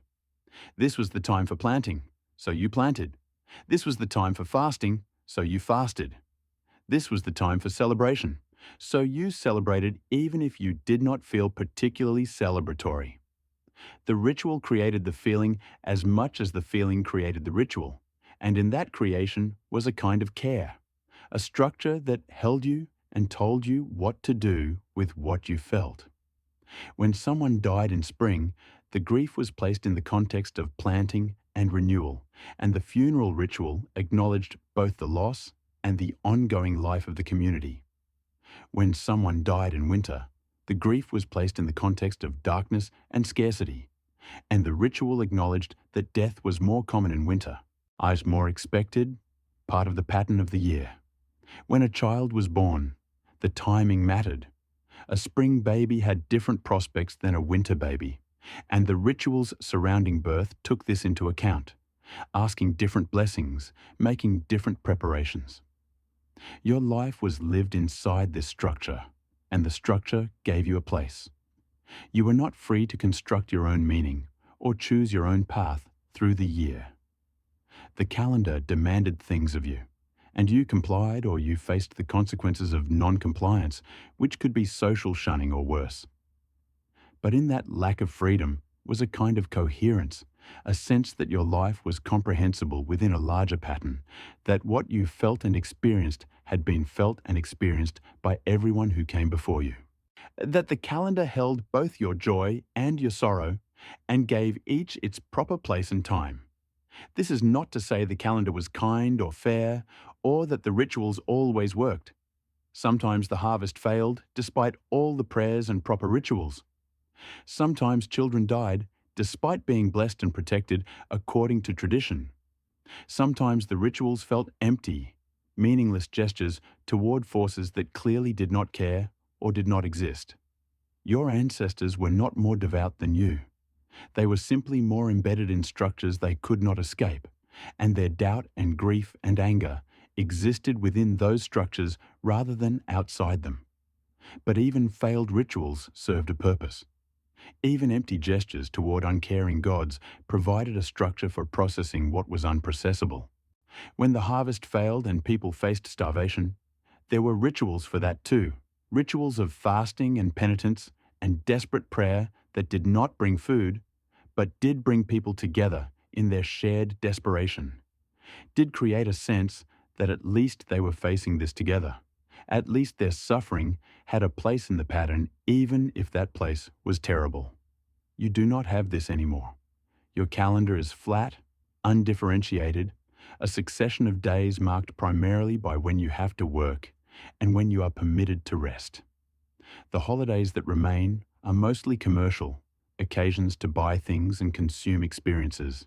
This was the time for planting, so you planted. This was the time for fasting, so you fasted. This was the time for celebration, so you celebrated even if you did not feel particularly celebratory. The ritual created the feeling as much as the feeling created the ritual, and in that creation was a kind of care, a structure that held you and told you what to do with what you felt. When someone died in spring, the grief was placed in the context of planting and renewal, and the funeral ritual acknowledged both the loss and the ongoing life of the community. When someone died in winter, the grief was placed in the context of darkness and scarcity, and the ritual acknowledged that death was more common in winter, as more expected, part of the pattern of the year. When a child was born, the timing mattered. A spring baby had different prospects than a winter baby, and the rituals surrounding birth took this into account, asking different blessings, making different preparations. Your life was lived inside this structure, and the structure gave you a place. You were not free to construct your own meaning or choose your own path through the year. The calendar demanded things of you, and you complied or you faced the consequences of non-compliance, which could be social shunning or worse. But in that lack of freedom was a kind of coherence, a sense that your life was comprehensible within a larger pattern, that what you felt and experienced had been felt and experienced by everyone who came before you. That the calendar held both your joy and your sorrow and gave each its proper place and time. This is not to say the calendar was kind or fair, or that the rituals always worked. Sometimes the harvest failed despite all the prayers and proper rituals. Sometimes children died despite being blessed and protected according to tradition. Sometimes the rituals felt empty, meaningless gestures toward forces that clearly did not care or did not exist. Your ancestors were not more devout than you. They were simply more embedded in structures they could not escape, and their doubt and grief and anger existed within those structures rather than outside them. But even failed rituals served a purpose. Even empty gestures toward uncaring gods provided a structure for processing what was unprocessable. When the harvest failed and people faced starvation, there were rituals for that too, rituals of fasting and penitence and desperate prayer that did not bring food, but did bring people together in their shared desperation, did create a sense that at least they were facing this together. At least their suffering had a place in the pattern, even if that place was terrible. You do not have this anymore. Your calendar is flat, undifferentiated, a succession of days marked primarily by when you have to work and when you are permitted to rest. The holidays that remain are mostly commercial, occasions to buy things and consume experiences.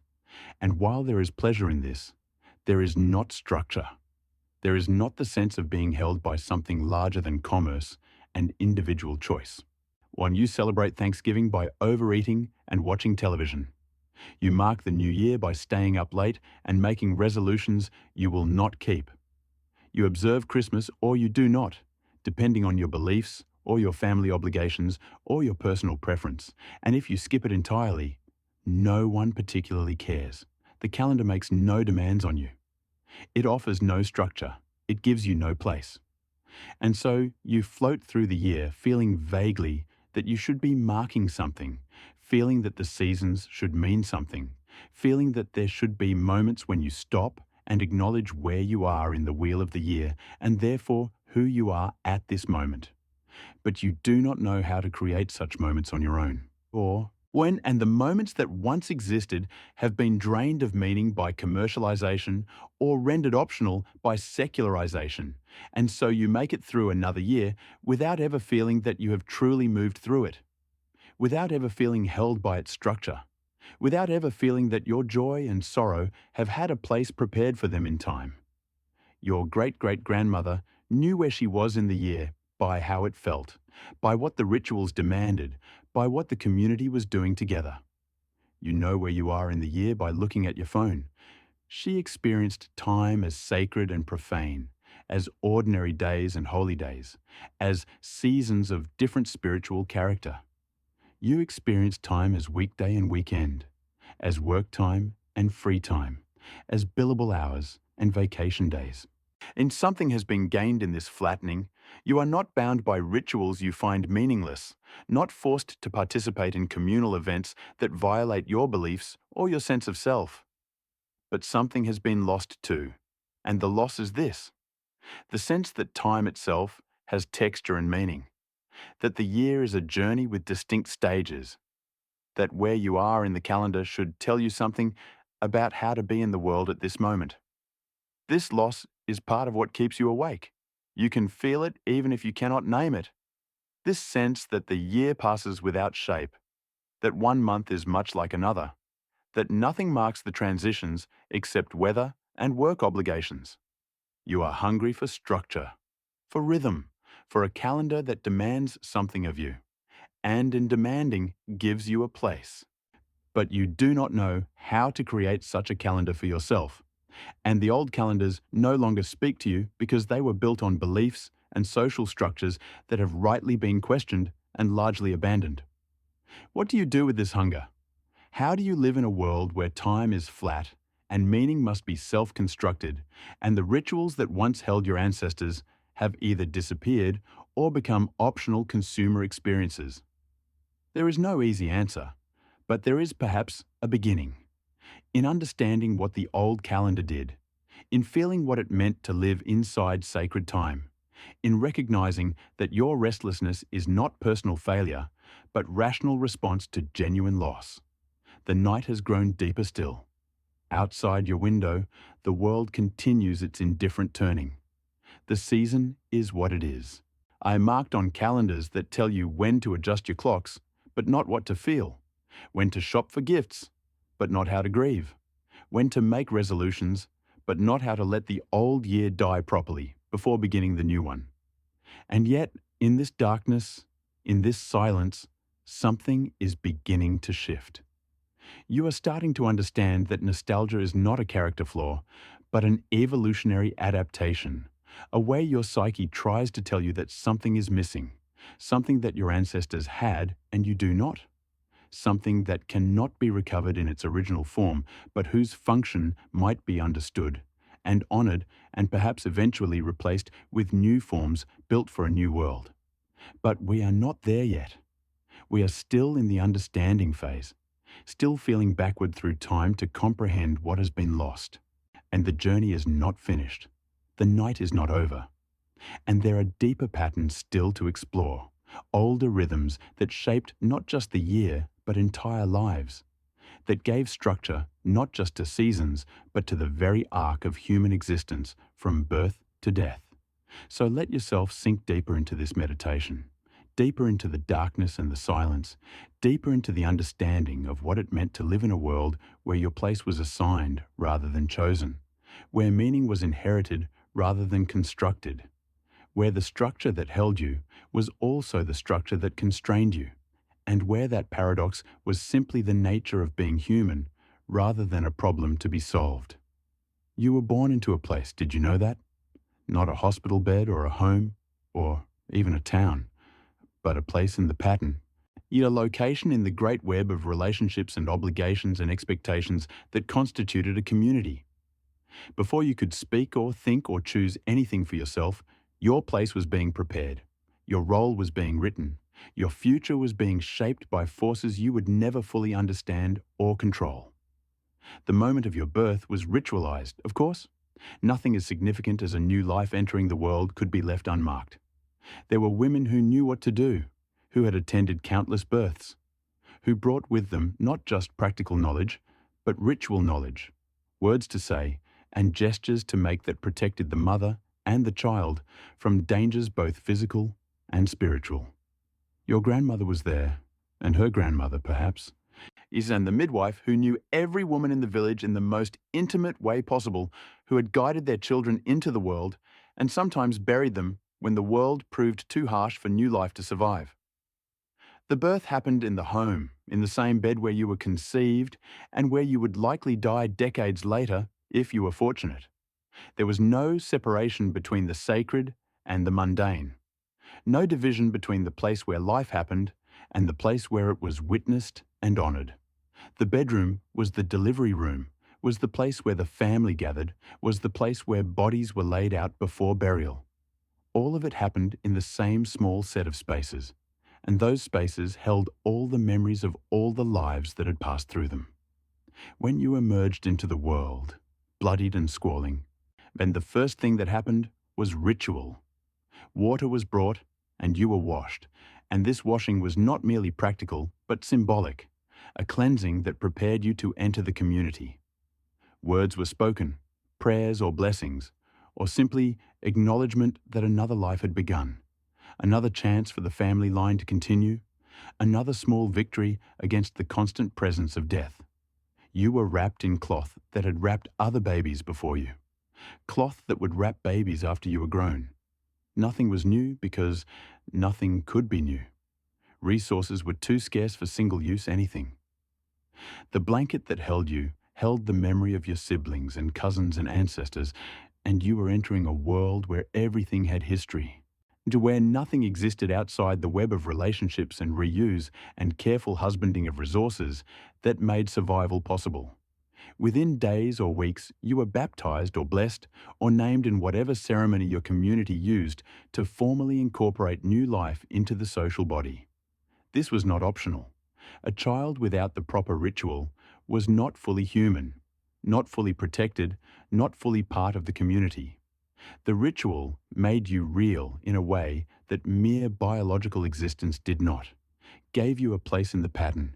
And while there is pleasure in this, there is not structure. There is not the sense of being held by something larger than commerce and individual choice. While you celebrate Thanksgiving by overeating and watching television, you mark the new year by staying up late and making resolutions you will not keep. You observe Christmas or you do not, depending on your beliefs or your family obligations or your personal preference. And if you skip it entirely, no one particularly cares. The calendar makes no demands on you. It offers no structure. It gives you no place. And so you float through the year feeling vaguely that you should be marking something, feeling that the seasons should mean something, feeling that there should be moments when you stop and acknowledge where you are in the wheel of the year and therefore who you are at this moment. But you do not know how to create such moments on your own. Or when and the moments that once existed have been drained of meaning by commercialization or rendered optional by secularization, and so you make it through another year without ever feeling that you have truly moved through it, without ever feeling held by its structure, without ever feeling that your joy and sorrow have had a place prepared for them in time. Your great-great-grandmother knew where she was in the year by how it felt, by what the rituals demanded, by what the community was doing together. You know where you are in the year by looking at your phone. She experienced time as sacred and profane, as ordinary days and holy days, as seasons of different spiritual character. You experienced time as weekday and weekend, as work time and free time, as billable hours and vacation days. And something has been gained in this flattening. You are not bound by rituals you find meaningless, not forced to participate in communal events that violate your beliefs or your sense of self. But something has been lost too, and the loss is this: the sense that time itself has texture and meaning, that the year is a journey with distinct stages, that where you are in the calendar should tell you something about how to be in the world at this moment. This loss is part of what keeps you awake. You can feel it even if you cannot name it. This sense that the year passes without shape, that one month is much like another, that nothing marks the transitions except weather and work obligations. You are hungry for structure, for rhythm, for a calendar that demands something of you, and in demanding gives you a place. But you do not know how to create such a calendar for yourself. And the old calendars no longer speak to you because they were built on beliefs and social structures that have rightly been questioned and largely abandoned. What do you do with this hunger? How do you live in a world where time is flat and meaning must be self-constructed, and the rituals that once held your ancestors have either disappeared or become optional consumer experiences? There is no easy answer, but there is perhaps a beginning. In understanding what the old calendar did, in feeling what it meant to live inside sacred time, in recognizing that your restlessness is not personal failure, but rational response to genuine loss. The night has grown deeper still. Outside your window, the world continues its indifferent turning. The season is what it is. I marked on calendars that tell you when to adjust your clocks, but not what to feel, when to shop for gifts, but not how to grieve, when to make resolutions, but not how to let the old year die properly before beginning the new one. And yet, in this darkness, in this silence, something is beginning to shift. You are starting to understand that nostalgia is not a character flaw, but an evolutionary adaptation, a way your psyche tries to tell you that something is missing, something that your ancestors had and you do not. Something that cannot be recovered in its original form, but whose function might be understood and honored and perhaps eventually replaced with new forms built for a new world. But we are not there yet. We are still in the understanding phase, still feeling backward through time to comprehend what has been lost. And the journey is not finished. The night is not over. And there are deeper patterns still to explore, older rhythms that shaped not just the year, but entire lives, that gave structure not just to seasons, but to the very arc of human existence from birth to death. So let yourself sink deeper into this meditation, deeper into the darkness and the silence, deeper into the understanding of what it meant to live in a world where your place was assigned rather than chosen, where meaning was inherited rather than constructed, where the structure that held you was also the structure that constrained you, and where that paradox was simply the nature of being human rather than a problem to be solved. You were born into a place, did you know that? Not a hospital bed or a home or even a town, but a place in the pattern. Your location in the great web of relationships and obligations and expectations that constituted a community. Before you could speak or think or choose anything for yourself, your place was being prepared. Your role was being written. Your future was being shaped by forces you would never fully understand or control. The moment of your birth was ritualized, of course. Nothing as significant as a new life entering the world could be left unmarked. There were women who knew what to do, who had attended countless births, who brought with them not just practical knowledge, but ritual knowledge, words to say, and gestures to make that protected the mother and the child from dangers both physical and spiritual. Your grandmother was there, and her grandmother, perhaps, and the midwife who knew every woman in the village in the most intimate way possible, who had guided their children into the world and sometimes buried them when the world proved too harsh for new life to survive. The birth happened in the home, in the same bed where you were conceived and where you would likely die decades later if you were fortunate. There was no separation between the sacred and the mundane, no division between the place where life happened and the place where it was witnessed and honoured. The bedroom was the delivery room, was the place where the family gathered, was the place where bodies were laid out before burial. All of it happened in the same small set of spaces, and those spaces held all the memories of all the lives that had passed through them. When you emerged into the world, bloodied and squalling, then the first thing that happened was ritual. Water was brought, and you were washed, and this washing was not merely practical, but symbolic, a cleansing that prepared you to enter the community. Words were spoken, prayers or blessings, or simply acknowledgement that another life had begun, another chance for the family line to continue, another small victory against the constant presence of death. You were wrapped in cloth that had wrapped other babies before you, cloth that would wrap babies after you were grown. Nothing was new because nothing could be new. Resources were too scarce for single-use anything. The blanket that held you held the memory of your siblings and cousins and ancestors, and you were entering a world where everything had history, to where nothing existed outside the web of relationships and reuse and careful husbanding of resources that made survival possible. Within days or weeks, you were baptized or blessed or named in whatever ceremony your community used to formally incorporate new life into the social body. This was not optional. A child without the proper ritual was not fully human, not fully protected, not fully part of the community. The ritual made you real in a way that mere biological existence did not, gave you a place in the pattern,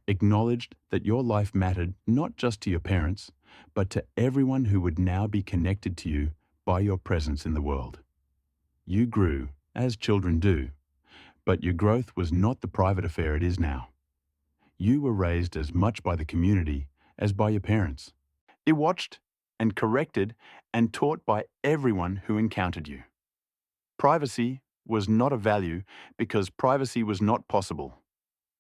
acknowledged that your life mattered not just to your parents, but to everyone who would now be connected to you by your presence in the world. You grew, as children do, but your growth was not the private affair it is now. You were raised as much by the community as by your parents. You watched and corrected and taught by everyone who encountered you. Privacy was not a value because privacy was not possible.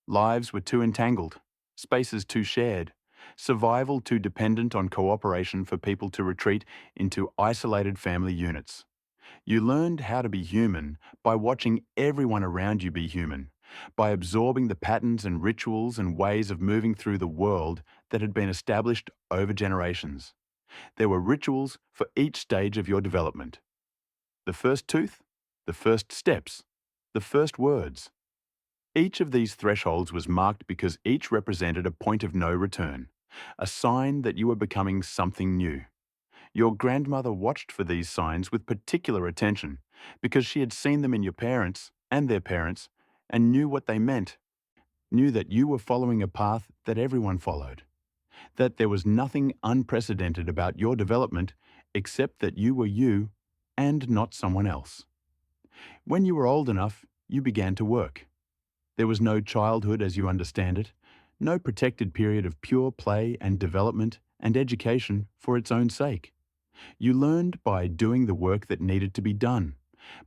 Lives were too entangled, spaces too shared, survival too dependent on cooperation for people to retreat into isolated family units. You learned how to be human by watching everyone around you be human, by absorbing the patterns and rituals and ways of moving through the world that had been established over generations. There were rituals for each stage of your development. The first tooth, the first steps, the first words. Each of these thresholds was marked because each represented a point of no return, a sign that you were becoming something new. Your grandmother watched for these signs with particular attention because she had seen them in your parents and their parents and knew what they meant. knew that you were following a path that everyone followed, that there was nothing unprecedented about your development except that you were you and not someone else. When you were old enough, you began to work. There was no childhood as you understand it, no protected period of pure play and development and education for its own sake. You learned by doing the work that needed to be done,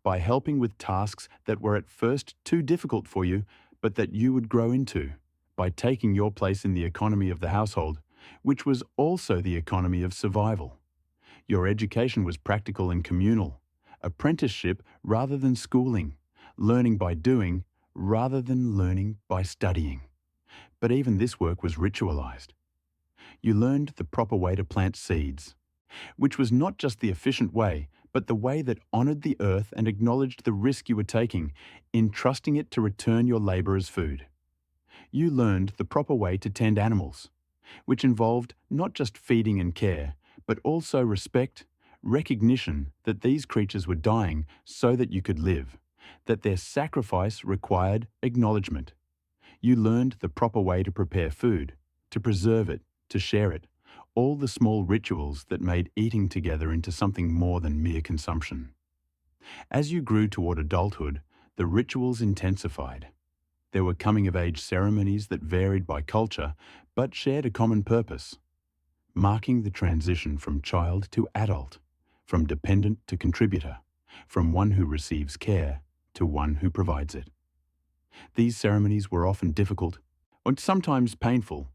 by helping with tasks that were at first too difficult for you, but that you would grow into, by taking your place in the economy of the household, which was also the economy of survival. Your education was practical and communal, apprenticeship rather than schooling, learning by doing rather than learning by studying. But even this work was ritualized. You learned the proper way to plant seeds, which was not just the efficient way, but the way that honored the earth and acknowledged the risk you were taking in trusting it to return your labor as food. You learned the proper way to tend animals, which involved not just feeding and care, but also respect, recognition that these creatures were dying so that you could live, that their sacrifice required acknowledgement. You learned the proper way to prepare food, to preserve it, to share it, all the small rituals that made eating together into something more than mere consumption. As you grew toward adulthood, the rituals intensified. There were coming-of-age ceremonies that varied by culture, but shared a common purpose, marking the transition from child to adult, from dependent to contributor, from one who receives care to one who provides it. These ceremonies were often difficult, and sometimes painful,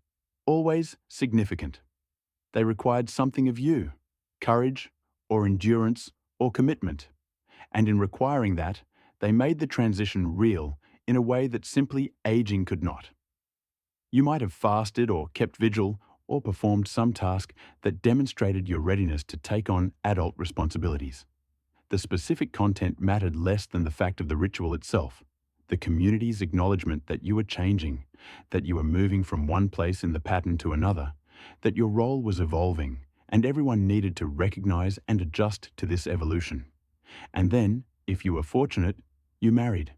always significant. They required something of you, courage or endurance or commitment, and in requiring that, they made the transition real in a way that simply aging could not. You might have fasted or kept vigil or performed some task that demonstrated your readiness to take on adult responsibilities. The specific content mattered less than the fact of the ritual itself, the community's acknowledgement that you were changing, that you were moving from one place in the pattern to another, that your role was evolving, and everyone needed to recognize and adjust to this evolution. And then, if you were fortunate, you married.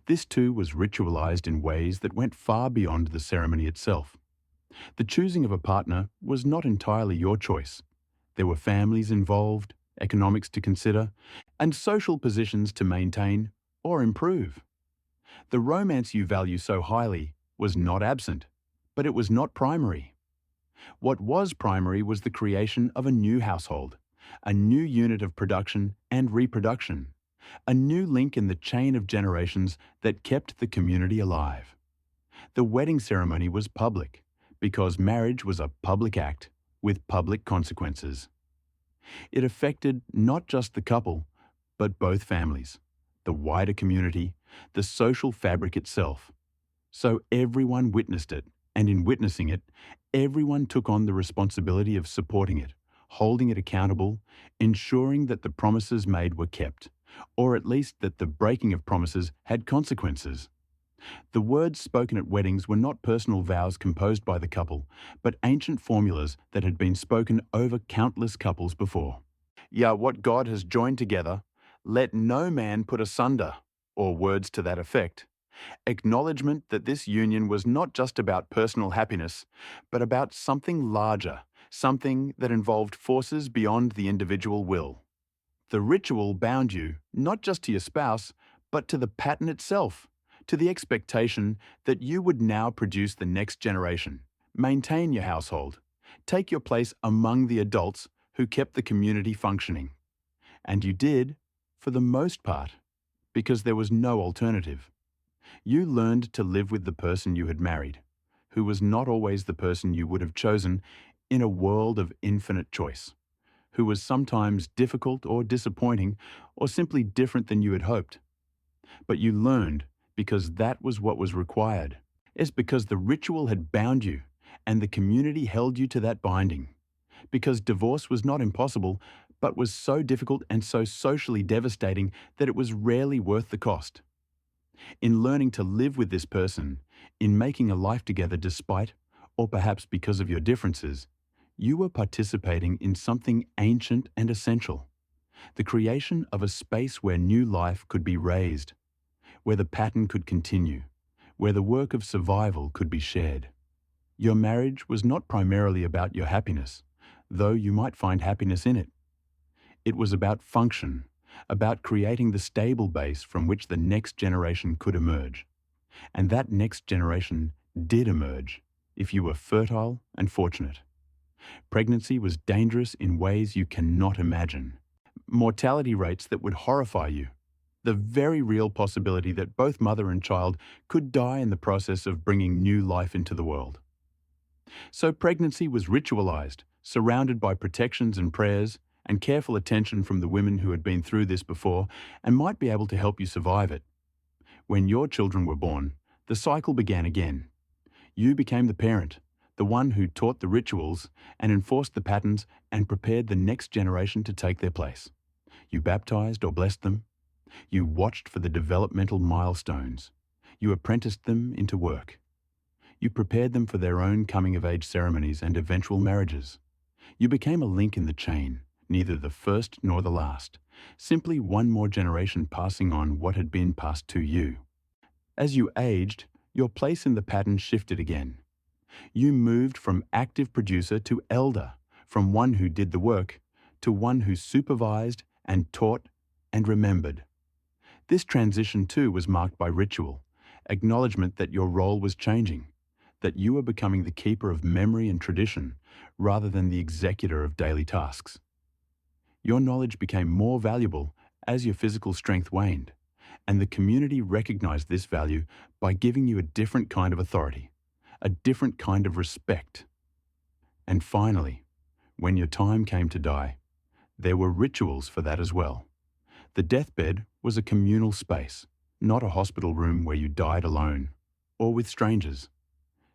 This too was ritualized in ways that went far beyond the ceremony itself. The choosing of a partner was not entirely your choice. There were families involved, economics to consider, and social positions to maintain or improve. The romance you value so highly was not absent, but it was not primary. What was primary was the creation of a new household, a new unit of production and reproduction, a new link in the chain of generations that kept the community alive. The wedding ceremony was public, because marriage was a public act with public consequences. It affected not just the couple, but both families, the wider community, the social fabric itself. So everyone witnessed it, and in witnessing it, everyone took on the responsibility of supporting it, holding it accountable, ensuring that the promises made were kept, or at least that the breaking of promises had consequences. The words spoken at weddings were not personal vows composed by the couple, but ancient formulas that had been spoken over countless couples before. "Yeah, what God has joined together, let no man put asunder," or words to that effect. Acknowledgement that this union was not just about personal happiness, but about something larger, something that involved forces beyond the individual will. The ritual bound you not just to your spouse, but to the pattern itself, to the expectation that you would now produce the next generation, maintain your household, take your place among the adults who kept the community functioning. And you did, for the most part, because there was no alternative. You learned to live with the person you had married, who was not always the person you would have chosen in a world of infinite choice, who was sometimes difficult or disappointing or simply different than you had hoped. But you learned because that was what was required. It's because the ritual had bound you and the community held you to that binding. Because divorce was not impossible, but was so difficult and so socially devastating that it was rarely worth the cost. In learning to live with this person, in making a life together despite, or perhaps because of your differences, you were participating in something ancient and essential, the creation of a space where new life could be raised, where the pattern could continue, where the work of survival could be shared. Your marriage was not primarily about your happiness, though you might find happiness in it. It was about function, about creating the stable base from which the next generation could emerge. And that next generation did emerge, if you were fertile and fortunate. Pregnancy was dangerous in ways you cannot imagine. Mortality rates that would horrify you. The very real possibility that both mother and child could die in the process of bringing new life into the world. So pregnancy was ritualized, surrounded by protections and prayers, and careful attention from the women who had been through this before and might be able to help you survive it. When your children were born, the cycle began again. You became the parent, the one who taught the rituals and enforced the patterns and prepared the next generation to take their place. You baptized or blessed them. You watched for the developmental milestones. You apprenticed them into work. You prepared them for their own coming-of-age ceremonies and eventual marriages. You became a link in the chain, neither the first nor the last, simply one more generation passing on what had been passed to you. As you aged, your place in the pattern shifted again. You moved from active producer to elder, from one who did the work to one who supervised and taught and remembered. This transition too was marked by ritual, acknowledgement that your role was changing, that you were becoming the keeper of memory and tradition rather than the executor of daily tasks. Your knowledge became more valuable as your physical strength waned, and the community recognized this value by giving you a different kind of authority, a different kind of respect. And finally, when your time came to die, there were rituals for that as well. The deathbed was a communal space, not a hospital room where you died alone or with strangers.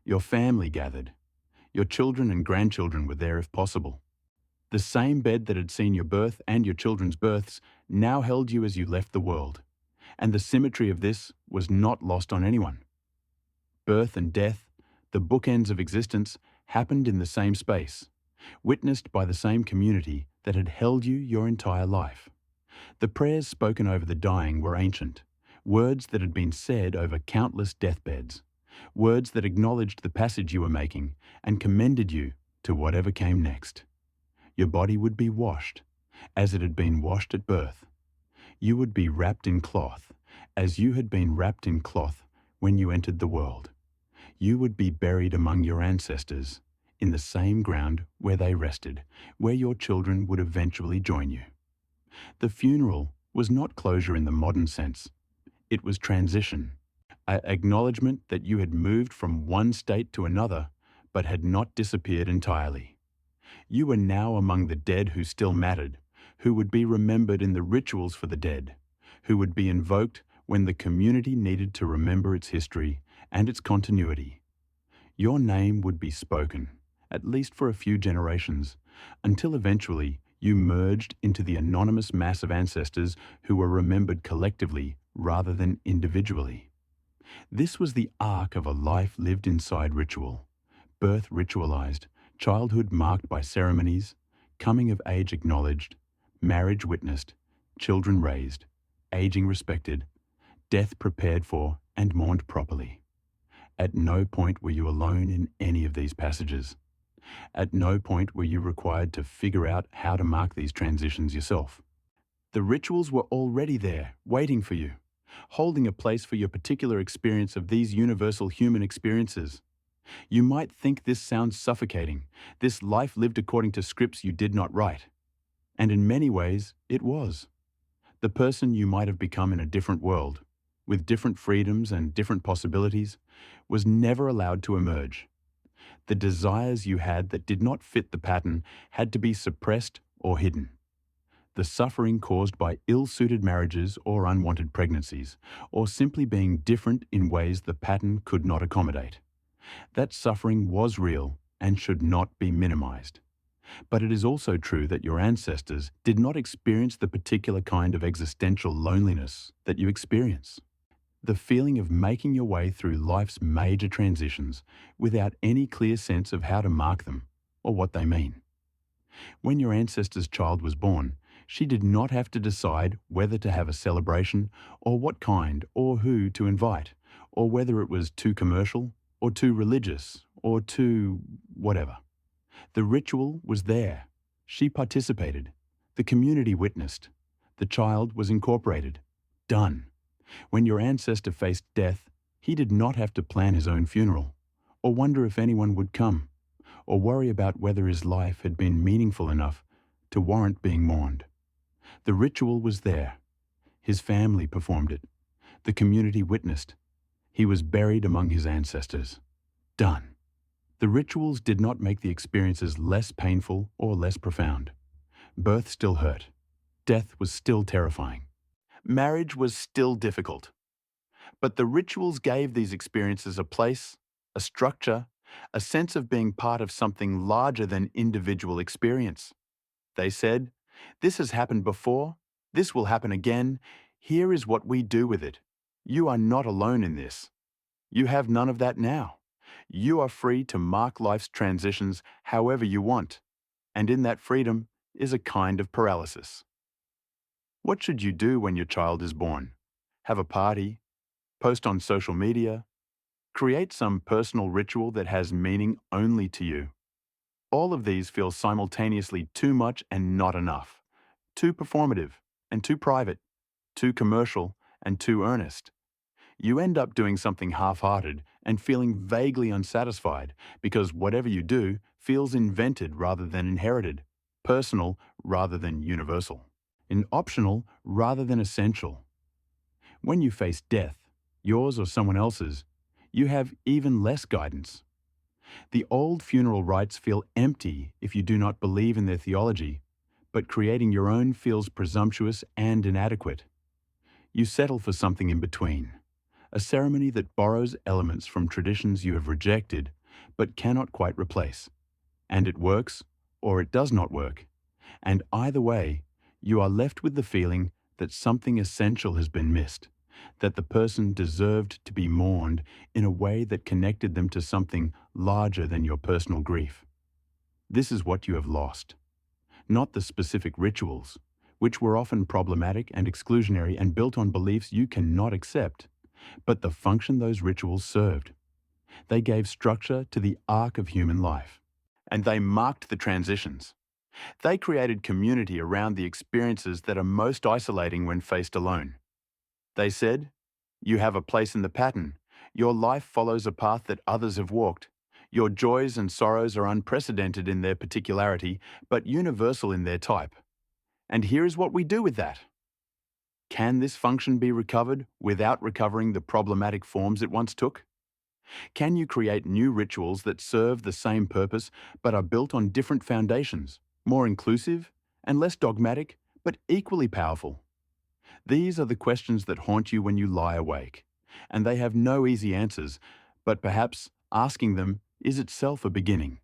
Your family gathered. Your children and grandchildren were there if possible. The same bed that had seen your birth and your children's births now held you as you left the world, and the symmetry of this was not lost on anyone. Birth and death, the bookends of existence, happened in the same space, witnessed by the same community that had held you your entire life. The prayers spoken over the dying were ancient, words that had been said over countless deathbeds, words that acknowledged the passage you were making and commended you to whatever came next. Your body would be washed, as it had been washed at birth. You would be wrapped in cloth, as you had been wrapped in cloth when you entered the world. You would be buried among your ancestors, in the same ground where they rested, where your children would eventually join you. The funeral was not closure in the modern sense. It was transition, an acknowledgement that you had moved from one state to another, but had not disappeared entirely. You were now among the dead who still mattered, who would be remembered in the rituals for the dead, who would be invoked when the community needed to remember its history and its continuity. Your name would be spoken, at least for a few generations, until eventually you merged into the anonymous mass of ancestors who were remembered collectively rather than individually. This was the arc of a life lived inside ritual, birth ritualized, childhood marked by ceremonies, coming of age acknowledged, marriage witnessed, children raised, aging respected, death prepared for and mourned properly. At no point were you alone in any of these passages. At no point were you required to figure out how to mark these transitions yourself. The rituals were already there, waiting for you, holding a place for your particular experience of these universal human experiences. You might think this sounds suffocating, this life lived according to scripts you did not write. And in many ways, it was. The person you might have become in a different world, with different freedoms and different possibilities, was never allowed to emerge. The desires you had that did not fit the pattern had to be suppressed or hidden. The suffering caused by ill-suited marriages or unwanted pregnancies, or simply being different in ways the pattern could not accommodate. That suffering was real and should not be minimized. But it is also true that your ancestors did not experience the particular kind of existential loneliness that you experience. The feeling of making your way through life's major transitions without any clear sense of how to mark them or what they mean. When your ancestor's child was born, she did not have to decide whether to have a celebration or what kind or who to invite, or whether it was too commercial, or too religious, or too whatever. The ritual was there. She participated. The community witnessed. The child was incorporated. Done. When your ancestor faced death, he did not have to plan his own funeral, or wonder if anyone would come, or worry about whether his life had been meaningful enough to warrant being mourned. The ritual was there. His family performed it. The community witnessed. He was buried among his ancestors. Done. The rituals did not make the experiences less painful or less profound. Birth still hurt. Death was still terrifying. Marriage was still difficult. But the rituals gave these experiences a place, a structure, a sense of being part of something larger than individual experience. They said, "This has happened before, this will happen again, here is what we do with it. You are not alone in this. You have none of that now. You are free to mark life's transitions however you want, and in that freedom is a kind of paralysis." What should you do when your child is born? Have a party? Post on social media? Create some personal ritual that has meaning only to you? All of these feel simultaneously too much and not enough, too performative and too private, too commercial and too earnest. You end up doing something half-hearted and feeling vaguely unsatisfied because whatever you do feels invented rather than inherited, personal rather than universal, and optional rather than essential. When you face death, yours or someone else's, you have even less guidance. The old funeral rites feel empty if you do not believe in their theology, but creating your own feels presumptuous and inadequate. You settle for something in between, a ceremony that borrows elements from traditions you have rejected but cannot quite replace. And it works, or it does not work. And either way, you are left with the feeling that something essential has been missed, that the person deserved to be mourned in a way that connected them to something larger than your personal grief. This is what you have lost. Not the specific rituals, which were often problematic and exclusionary and built on beliefs you cannot accept, but the function those rituals served. They gave structure to the arc of human life, and they marked the transitions. They created community around the experiences that are most isolating when faced alone. They said, "You have a place in the pattern. Your life follows a path that others have walked. Your joys and sorrows are unprecedented in their particularity, but universal in their type. And here is what we do with that." Can this function be recovered without recovering the problematic forms it once took? Can you create new rituals that serve the same purpose but are built on different foundations, more inclusive and less dogmatic, but equally powerful? These are the questions that haunt you when you lie awake, and they have no easy answers, but perhaps asking them is itself a beginning.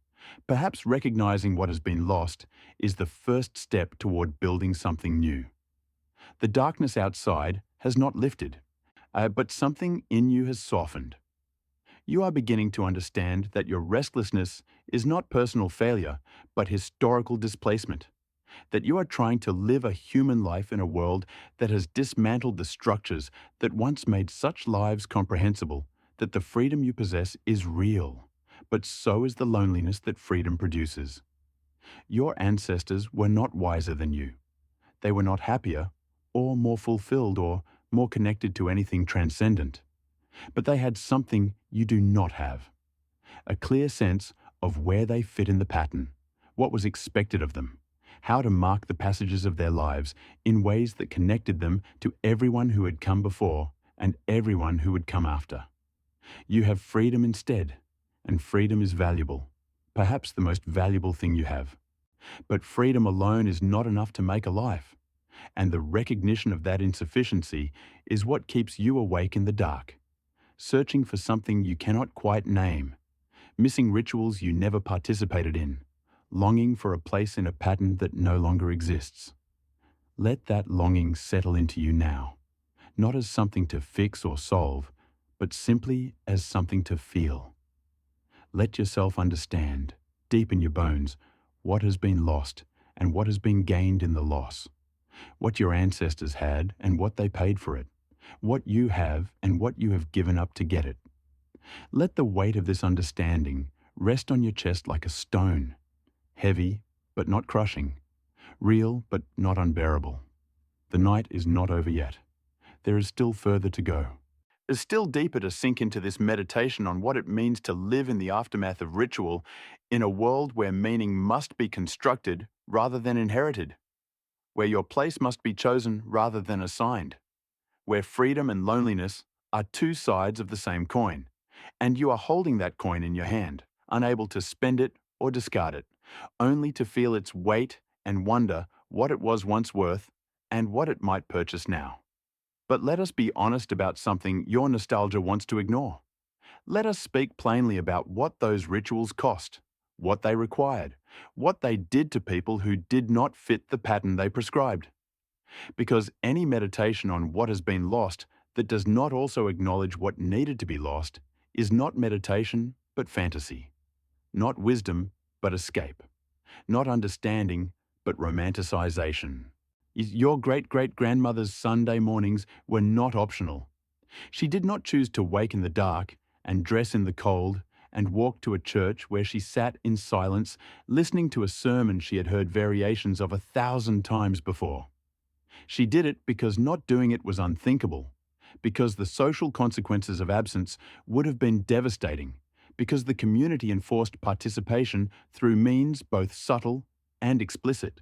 Perhaps recognizing what has been lost is the first step toward building something new. The darkness outside has not lifted, but something in you has softened. You are beginning to understand that your restlessness is not personal failure, but historical displacement. That you are trying to live a human life in a world that has dismantled the structures that once made such lives comprehensible, that the freedom you possess is real, but so is the loneliness that freedom produces. Your ancestors were not wiser than you. They were not happier, or more fulfilled, or more connected to anything transcendent. But they had something you do not have. A clear sense of where they fit in the pattern, what was expected of them, how to mark the passages of their lives in ways that connected them to everyone who had come before and everyone who would come after. You have freedom instead, and freedom is valuable, perhaps the most valuable thing you have. But freedom alone is not enough to make a life, and the recognition of that insufficiency is what keeps you awake in the dark, searching for something you cannot quite name, missing rituals you never participated in, longing for a place in a pattern that no longer exists. Let that longing settle into you now, not as something to fix or solve, but simply as something to feel. Let yourself understand, deep in your bones, what has been lost and what has been gained in the loss, what your ancestors had and what they paid for it, what you have and what you have given up to get it. Let the weight of this understanding rest on your chest like a stone, heavy but not crushing, real but not unbearable. The night is not over yet. There is still further to go. It's still deeper to sink into this meditation on what it means to live in the aftermath of ritual in a world where meaning must be constructed rather than inherited, where your place must be chosen rather than assigned, where freedom and loneliness are two sides of the same coin, and you are holding that coin in your hand, unable to spend it or discard it, only to feel its weight and wonder what it was once worth and what it might purchase now. But let us be honest about something your nostalgia wants to ignore. Let us speak plainly about what those rituals cost, what they required, what they did to people who did not fit the pattern they prescribed. Because any meditation on what has been lost that does not also acknowledge what needed to be lost is not meditation but fantasy, not wisdom but escape, not understanding but romanticization. Your great-great-grandmother's Sunday mornings were not optional. She did not choose to wake in the dark and dress in the cold and walk to a church where she sat in silence, listening to a sermon she had heard variations of 1,000 times before. She did it because not doing it was unthinkable, because the social consequences of absence would have been devastating, because the community enforced participation through means both subtle and explicit.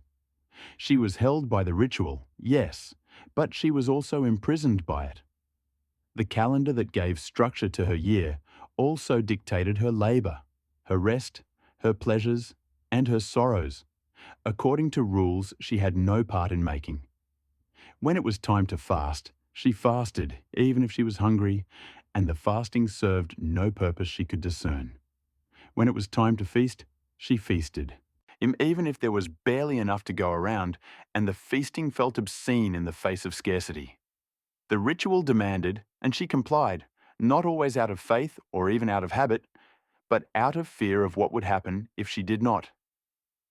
She was held by the ritual, yes, but she was also imprisoned by it. The calendar that gave structure to her year also dictated her labour, her rest, her pleasures, and her sorrows, according to rules she had no part in making. When it was time to fast, she fasted, even if she was hungry, and the fasting served no purpose she could discern. When it was time to feast, she feasted, even if there was barely enough to go around, and the feasting felt obscene in the face of scarcity. The ritual demanded, and she complied, not always out of faith or even out of habit, but out of fear of what would happen if she did not.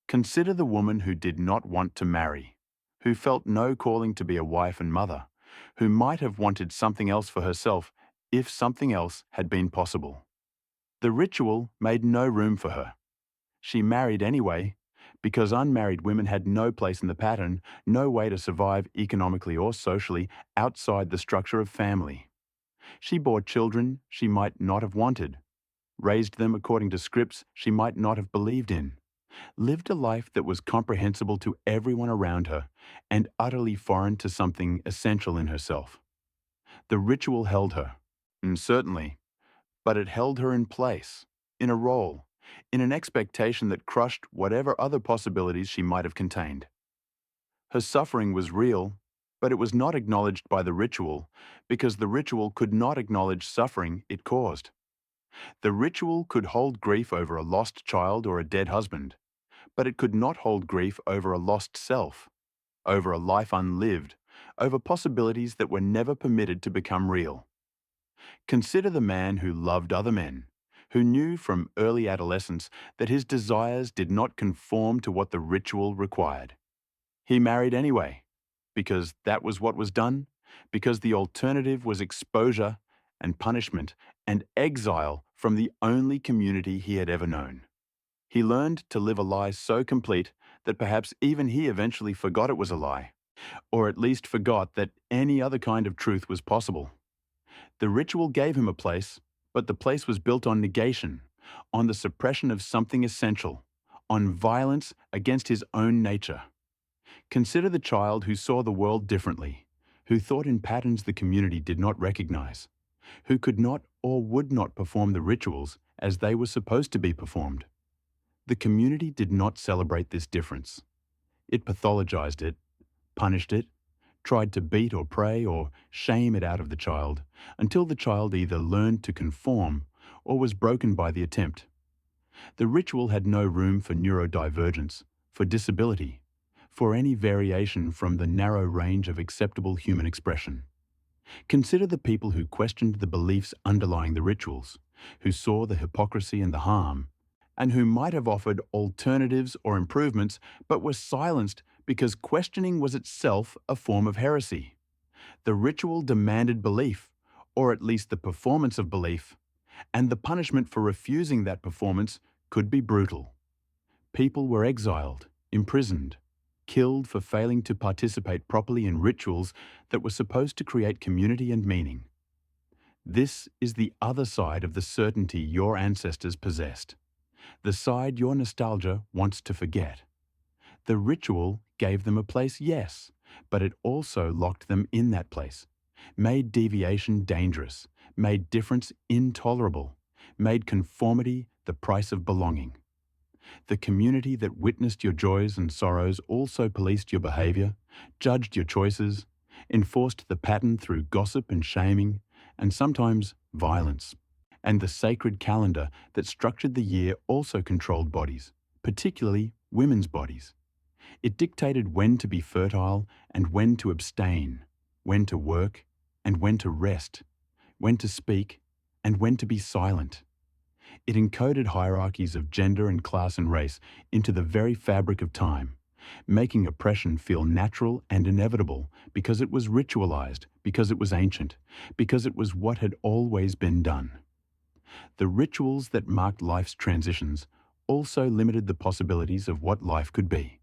Consider the woman who did not want to marry, who felt no calling to be a wife and mother, who might have wanted something else for herself if something else had been possible. The ritual made no room for her. She married anyway, because unmarried women had no place in the pattern, no way to survive economically or socially outside the structure of family. She bore children she might not have wanted, raised them according to scripts she might not have believed in, lived a life that was comprehensible to everyone around her and utterly foreign to something essential in herself. The ritual held her, and certainly, but it held her in place, in a role, in an expectation that crushed whatever other possibilities she might have contained. Her suffering was real, but it was not acknowledged by the ritual because the ritual could not acknowledge suffering it caused. The ritual could hold grief over a lost child or a dead husband, but it could not hold grief over a lost self, over a life unlived, over possibilities that were never permitted to become real. Consider the man who loved other men, who knew from early adolescence that his desires did not conform to what the ritual required. He married anyway, because that was what was done, because the alternative was exposure and punishment and exile from the only community he had ever known. He learned to live a lie so complete that perhaps even he eventually forgot it was a lie, or at least forgot that any other kind of truth was possible. The ritual gave him a place, but the place was built on negation, on the suppression of something essential, on violence against his own nature. Consider the child who saw the world differently, who thought in patterns the community did not recognize, who could not or would not perform the rituals as they were supposed to be performed. The community did not celebrate this difference. It pathologized it, punished it, tried to beat or pray or shame it out of the child until the child either learned to conform or was broken by the attempt. The ritual had no room for neurodivergence, for disability, for any variation from the narrow range of acceptable human expression. Consider the people who questioned the beliefs underlying the rituals, who saw the hypocrisy and the harm, and who might have offered alternatives or improvements but were silenced because questioning was itself a form of heresy. The ritual demanded belief, or at least the performance of belief, and the punishment for refusing that performance could be brutal. People were exiled, imprisoned, killed for failing to participate properly in rituals that were supposed to create community and meaning. This is the other side of the certainty your ancestors possessed, the side your nostalgia wants to forget. The ritual gave them a place, yes, but it also locked them in that place, made deviation dangerous, made difference intolerable, made conformity the price of belonging. The community that witnessed your joys and sorrows also policed your behavior, judged your choices, enforced the pattern through gossip and shaming, and sometimes violence. And the sacred calendar that structured the year also controlled bodies, particularly women's bodies. It dictated when to be fertile and when to abstain, when to work and when to rest, when to speak and when to be silent. It encoded hierarchies of gender and class and race into the very fabric of time, making oppression feel natural and inevitable because it was ritualized, because it was ancient, because it was what had always been done. The rituals that marked life's transitions also limited the possibilities of what life could be.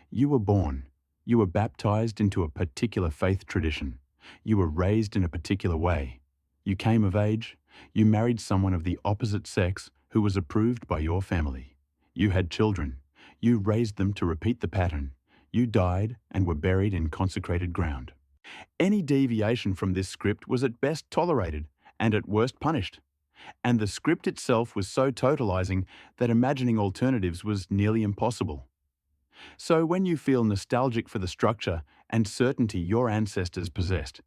You were born, you were baptized into a particular faith tradition, you were raised in a particular way. You came of age, you married someone of the opposite sex who was approved by your family. You had children, you raised them to repeat the pattern. You died and were buried in consecrated ground. Any deviation from this script was at best tolerated and at worst punished. And the script itself was so totalizing that imagining alternatives was nearly impossible. So when you feel nostalgic for the structure and certainty your ancestors possessed,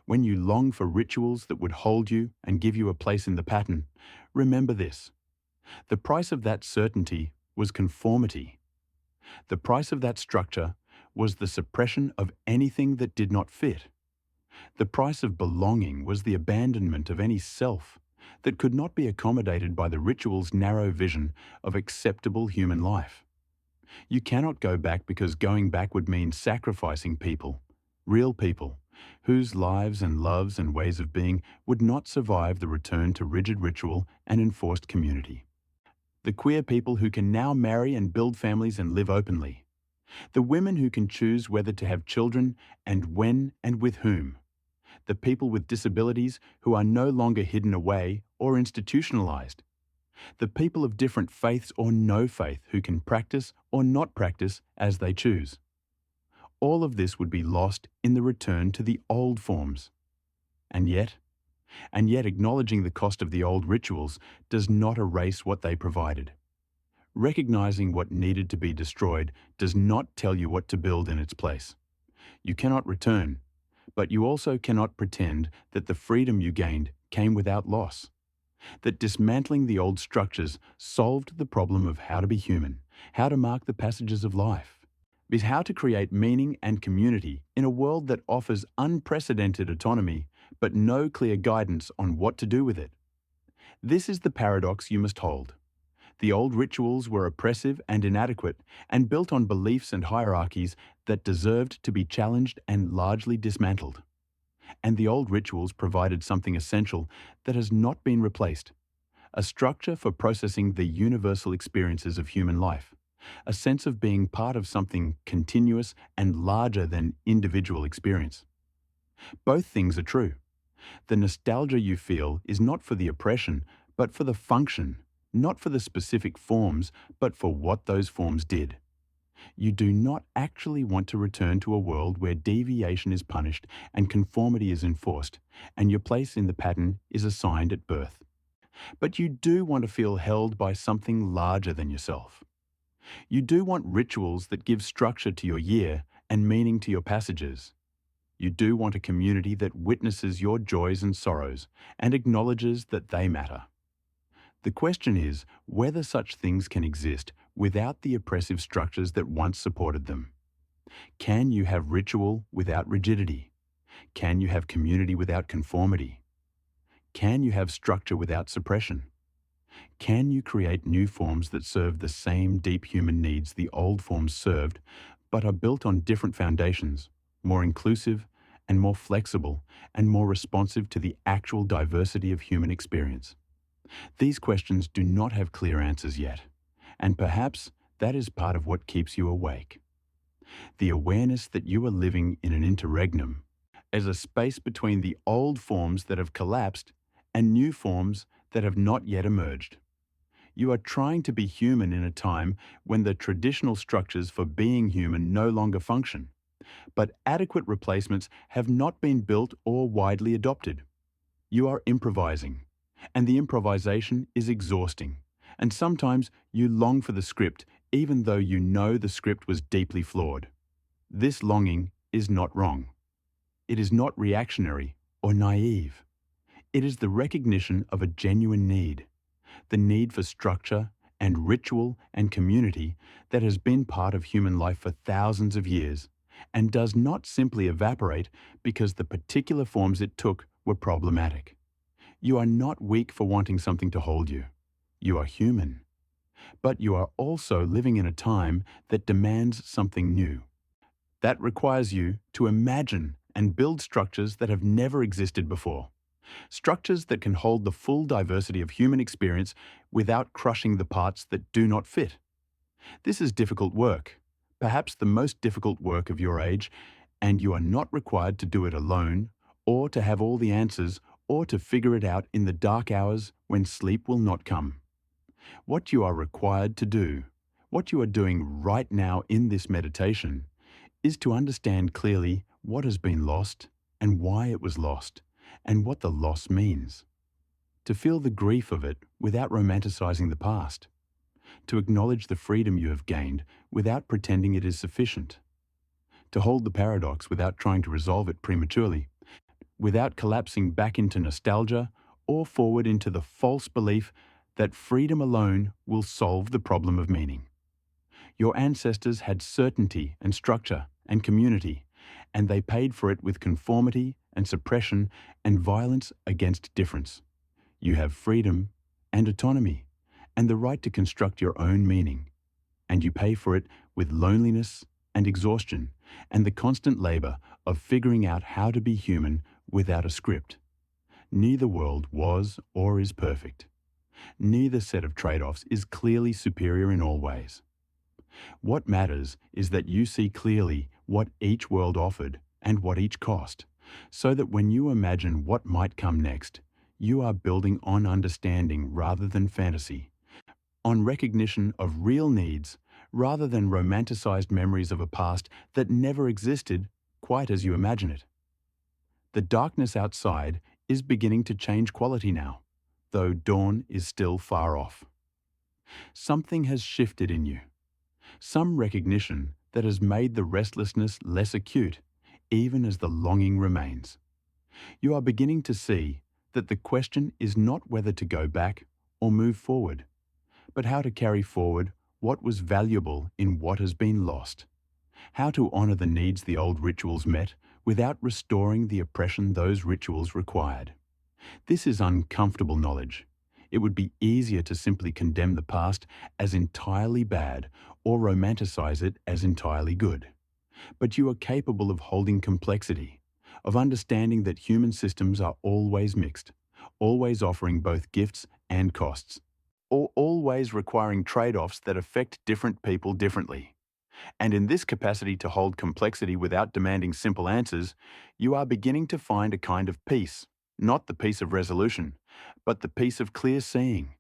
when you long for rituals that would hold you and give you a place in the pattern, remember this. The price of that certainty was conformity. The price of that structure was the suppression of anything that did not fit. The price of belonging was the abandonment of any self that could not be accommodated by the ritual's narrow vision of acceptable human life. You cannot go back because going back would mean sacrificing people, real people, whose lives and loves and ways of being would not survive the return to rigid ritual and enforced community. The queer people who can now marry and build families and live openly. The women who can choose whether to have children and when and with whom. The people with disabilities who are no longer hidden away or institutionalized. The people of different faiths or no faith who can practice or not practice as they choose. All of this would be lost in the return to the old forms. And yet acknowledging the cost of the old rituals does not erase what they provided. Recognizing what needed to be destroyed does not tell you what to build in its place. You cannot return, but you also cannot pretend that the freedom you gained came without loss. That dismantling the old structures solved the problem of how to be human, how to mark the passages of life, is how to create meaning and community in a world that offers unprecedented autonomy but no clear guidance on what to do with it. This is the paradox you must hold. The old rituals were oppressive and inadequate and built on beliefs and hierarchies that deserved to be challenged and largely dismantled. And the old rituals provided something essential that has not been replaced, a structure for processing the universal experiences of human life, a sense of being part of something continuous and larger than individual experience. Both things are true. The nostalgia you feel is not for the oppression, but for the function, not for the specific forms, but for what those forms did. You do not actually want to return to a world where deviation is punished and conformity is enforced, and your place in the pattern is assigned at birth. But you do want to feel held by something larger than yourself. You do want rituals that give structure to your year and meaning to your passages. You do want a community that witnesses your joys and sorrows and acknowledges that they matter. The question is whether such things can exist without the oppressive structures that once supported them. Can you have ritual without rigidity? Can you have community without conformity? Can you have structure without suppression? Can you create new forms that serve the same deep human needs the old forms served, but are built on different foundations, more inclusive and more flexible and more responsive to the actual diversity of human experience? These questions do not have clear answers yet, and perhaps that is part of what keeps you awake. The awareness that you are living in an interregnum, as a space between the old forms that have collapsed and new forms that have not yet emerged. You are trying to be human in a time when the traditional structures for being human no longer function, but adequate replacements have not been built or widely adopted. You are improvising, and the improvisation is exhausting, and sometimes you long for the script even though you know the script was deeply flawed. This longing is not wrong. It is not reactionary or naive. It is the recognition of a genuine need, the need for structure and ritual and community that has been part of human life for thousands of years and does not simply evaporate because the particular forms it took were problematic. You are not weak for wanting something to hold you. You are human. But you are also living in a time that demands something new. That requires you to imagine and build structures that have never existed before. Structures that can hold the full diversity of human experience without crushing the parts that do not fit. This is difficult work, perhaps the most difficult work of your age, and you are not required to do it alone, or to have all the answers, or to figure it out in the dark hours when sleep will not come. What you are required to do, what you are doing right now in this meditation, is to understand clearly what has been lost and why it was lost, and what the loss means. To feel the grief of it without romanticizing the past. To acknowledge the freedom you have gained without pretending it is sufficient. To hold the paradox without trying to resolve it prematurely, without collapsing back into nostalgia or forward into the false belief that freedom alone will solve the problem of meaning. Your ancestors had certainty and structure and community, and they paid for it with conformity and suppression and violence against difference. You have freedom and autonomy and the right to construct your own meaning, and you pay for it with loneliness and exhaustion and the constant labor of figuring out how to be human without a script. Neither world was or is perfect. Neither set of trade-offs is clearly superior in all ways. What matters is that you see clearly what each world offered and what each cost, so that when you imagine what might come next, you are building on understanding rather than fantasy, on recognition of real needs rather than romanticized memories of a past that never existed quite as you imagine it. The darkness outside is beginning to change quality now, though dawn is still far off. Something has shifted in you. Some recognition that has made the restlessness less acute, even as the longing remains. You are beginning to see that the question is not whether to go back or move forward, but how to carry forward what was valuable in what has been lost. How to honor the needs the old rituals met without restoring the oppression those rituals required. This is uncomfortable knowledge. It would be easier to simply condemn the past as entirely bad or romanticize it as entirely good. But you are capable of holding complexity, of understanding that human systems are always mixed, always offering both gifts and costs, or always requiring trade-offs that affect different people differently. And in this capacity to hold complexity without demanding simple answers, you are beginning to find a kind of peace, not the peace of resolution, but the peace of clear seeing,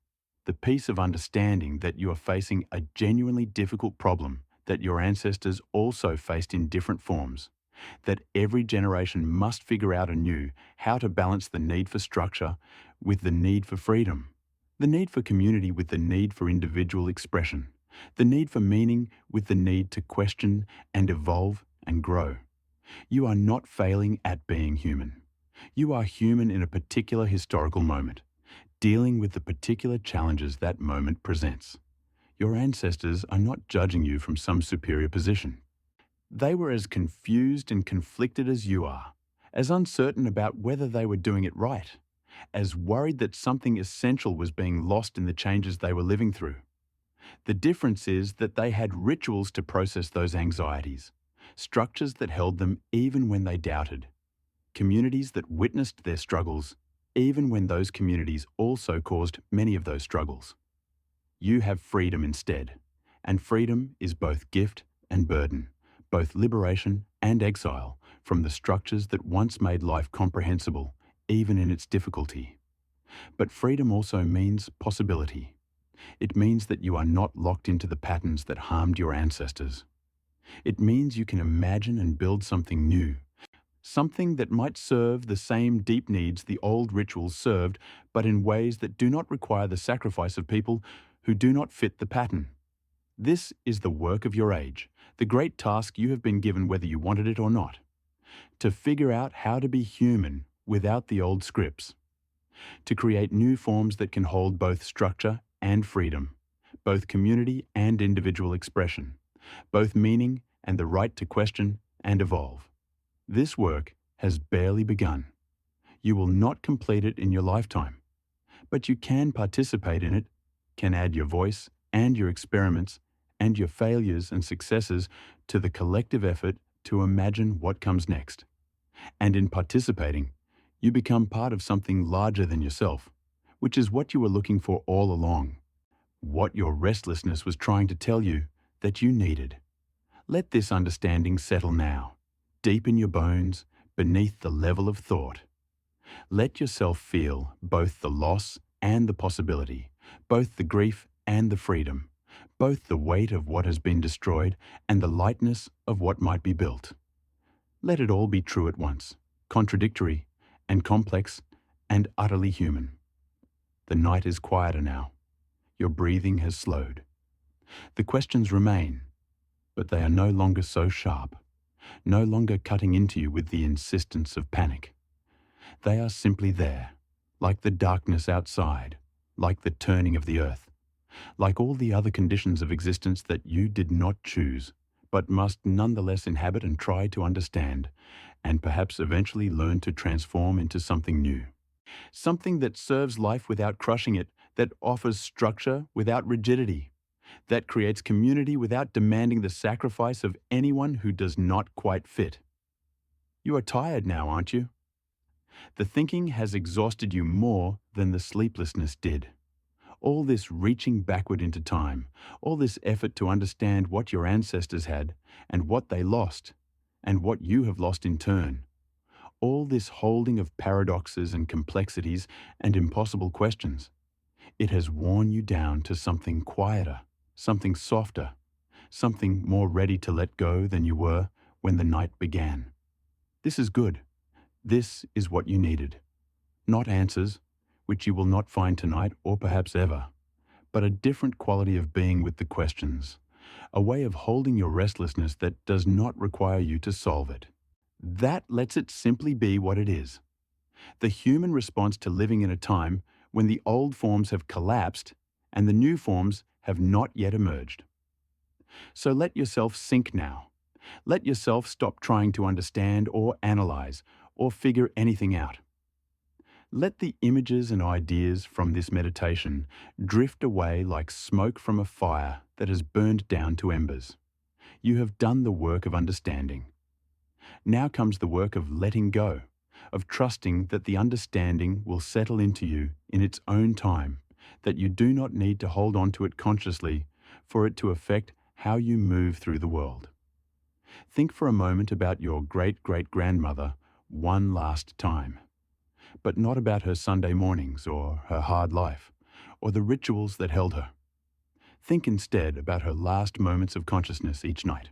the peace of understanding that you are facing a genuinely difficult problem that your ancestors also faced in different forms, that every generation must figure out anew how to balance the need for structure with the need for freedom, the need for community with the need for individual expression, the need for meaning with the need to question and evolve and grow. You are not failing at being human. You are human in a particular historical moment, dealing with the particular challenges that moment presents. Your ancestors are not judging you from some superior position. They were as confused and conflicted as you are, as uncertain about whether they were doing it right, as worried that something essential was being lost in the changes they were living through. The difference is that they had rituals to process those anxieties, structures that held them even when they doubted. communities that witnessed their struggles, even when those communities also caused many of those struggles. You have freedom instead, and freedom is both gift and burden, both liberation and exile from the structures that once made life comprehensible, even in its difficulty. But freedom also means possibility. It means that you are not locked into the patterns that harmed your ancestors. It means you can imagine and build something new, something that might serve the same deep needs the old rituals served, but in ways that do not require the sacrifice of people who do not fit the pattern. This is the work of your age, the great task you have been given whether you wanted it or not. To figure out how to be human without the old scripts. To create new forms that can hold both structure and freedom, both community and individual expression, both meaning and the right to question and evolve. This work has barely begun. You will not complete it in your lifetime, but you can participate in it, can add your voice and your experiments and your failures and successes to the collective effort to imagine what comes next. And in participating, you become part of something larger than yourself, which is what you were looking for all along, what your restlessness was trying to tell you that you needed. Let this understanding settle now, deep in your bones, beneath the level of thought. Let yourself feel both the loss and the possibility, both the grief and the freedom, both the weight of what has been destroyed and the lightness of what might be built. Let it all be true at once, contradictory and complex and utterly human. The night is quieter now. Your breathing has slowed. The questions remain, but they are no longer so sharp, no longer cutting into you with the insistence of panic. They are simply there, like the darkness outside, like the turning of the earth, like all the other conditions of existence that you did not choose, but must nonetheless inhabit and try to understand, and perhaps eventually learn to transform into something new. Something that serves life without crushing it, that offers structure without rigidity, that creates community without demanding the sacrifice of anyone who does not quite fit. You are tired now, aren't you? The thinking has exhausted you more than the sleeplessness did. All this reaching backward into time, all this effort to understand what your ancestors had and what they lost, and what you have lost in turn. All this holding of paradoxes and complexities and impossible questions. It has worn you down to something quieter, something softer, something more ready to let go than you were when the night began. This is good. This is what you needed. Not answers, which you will not find tonight or perhaps ever, but a different quality of being with the questions, a way of holding your restlessness that does not require you to solve it. That lets it simply be what it is. The human response to living in a time when the old forms have collapsed and the new forms have not yet emerged. So let yourself sink now. Let yourself stop trying to understand or analyze or figure anything out. Let the images and ideas from this meditation drift away like smoke from a fire that has burned down to embers. You have done the work of understanding. Now comes the work of letting go, of trusting that the understanding will settle into you in its own time, that you do not need to hold on to it consciously for it to affect how you move through the world. Think for a moment about your great-great-grandmother one last time, but not about her Sunday mornings or her hard life, or the rituals that held her. Think instead about her last moments of consciousness each night.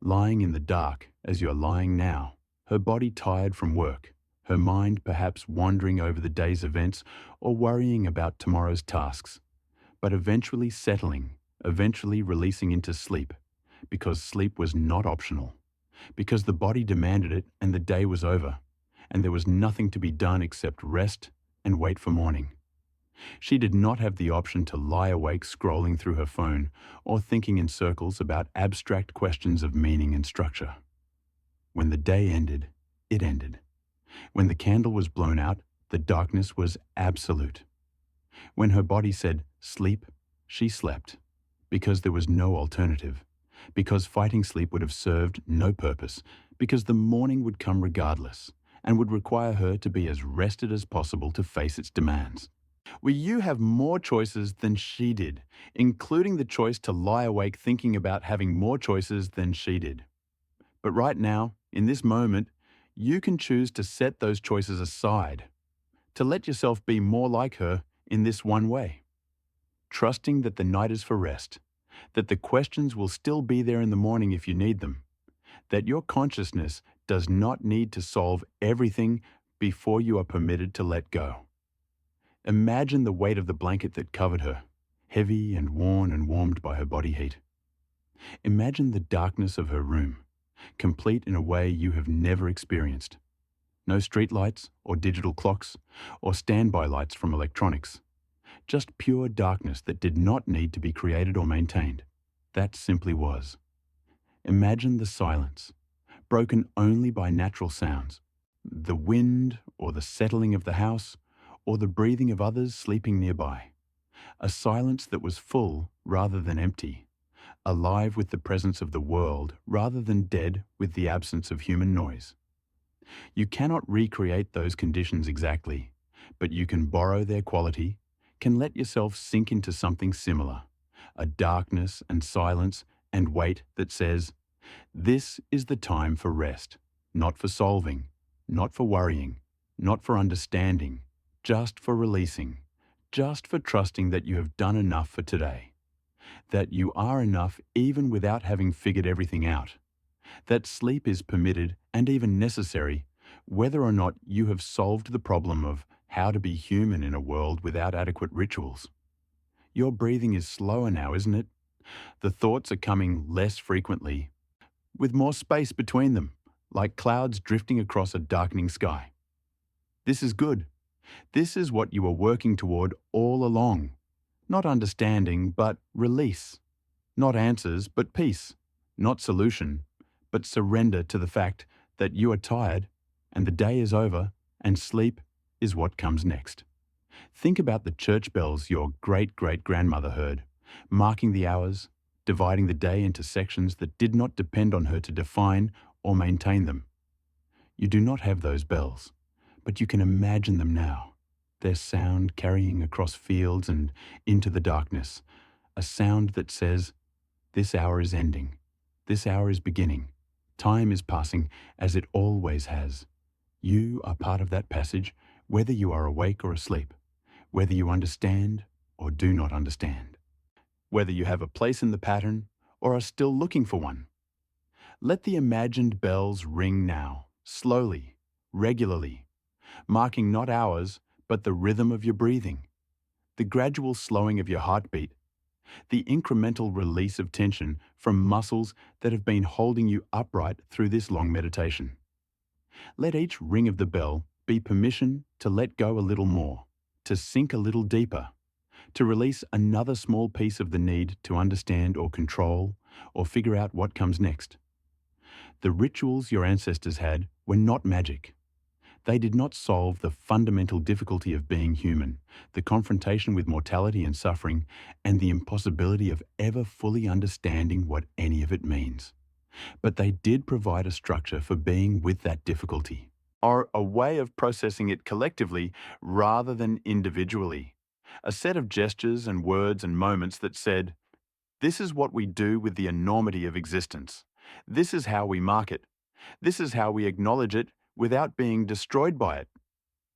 Lying in the dark as you're lying now, her body tired from work, her mind perhaps wandering over the day's events or worrying about tomorrow's tasks, but eventually settling, eventually releasing into sleep, because sleep was not optional, because the body demanded it and the day was over, and there was nothing to be done except rest and wait for morning. She did not have the option to lie awake scrolling through her phone or thinking in circles about abstract questions of meaning and structure. When the day ended, it ended. When the candle was blown out, the darkness was absolute. When her body said, sleep, she slept, because there was no alternative, because fighting sleep would have served no purpose, because the morning would come regardless, and would require her to be as rested as possible to face its demands. Where you have more choices than she did, including the choice to lie awake thinking about having more choices than she did. But right now, in this moment, you can choose to set those choices aside, to let yourself be more like her in this one way. Trusting that the night is for rest, that the questions will still be there in the morning if you need them, that your consciousness does not need to solve everything before you are permitted to let go. Imagine the weight of the blanket that covered her, heavy and worn and warmed by her body heat. Imagine the darkness of her room, complete in a way you have never experienced. No streetlights or digital clocks or standby lights from electronics. Just pure darkness that did not need to be created or maintained. That simply was. Imagine the silence, broken only by natural sounds. The wind or the settling of the house or the breathing of others sleeping nearby. A silence that was full rather than empty, alive with the presence of the world rather than dead with the absence of human noise. You cannot recreate those conditions exactly, but you can borrow their quality, can let yourself sink into something similar, a darkness and silence and weight that says, this is the time for rest, not for solving, not for worrying, not for understanding, just for releasing, just for trusting that you have done enough for today, that you are enough even without having figured everything out, that sleep is permitted and even necessary whether or not you have solved the problem of how to be human in a world without adequate rituals. Your breathing is slower now, isn't it? The thoughts are coming less frequently, with more space between them, like clouds drifting across a darkening sky. This is good. This is what you were working toward all along. Not understanding, but release. Not answers, but peace. Not solution, but surrender to the fact that you are tired and the day is over and sleep is what comes next. Think about the church bells your great-great-grandmother heard, marking the hours, dividing the day into sections that did not depend on her to define or maintain them. You do not have those bells, but you can imagine them now, their sound carrying across fields and into the darkness, a sound that says, this hour is ending, this hour is beginning, time is passing as it always has. You are part of that passage, whether you are awake or asleep, whether you understand or do not understand, whether you have a place in the pattern or are still looking for one. Let the imagined bells ring now, slowly, regularly, marking not hours, but the rhythm of your breathing, the gradual slowing of your heartbeat, the incremental release of tension from muscles that have been holding you upright through this long meditation. Let each ring of the bell be permission to let go a little more, to sink a little deeper, to release another small piece of the need to understand or control or figure out what comes next. The rituals your ancestors had were not magic. They did not solve the fundamental difficulty of being human, the confrontation with mortality and suffering, and the impossibility of ever fully understanding what any of it means. But they did provide a structure for being with that difficulty, or a way of processing it collectively rather than individually. A set of gestures and words and moments that said, this is what we do with the enormity of existence. This is how we mark it. This is how we acknowledge it without being destroyed by it.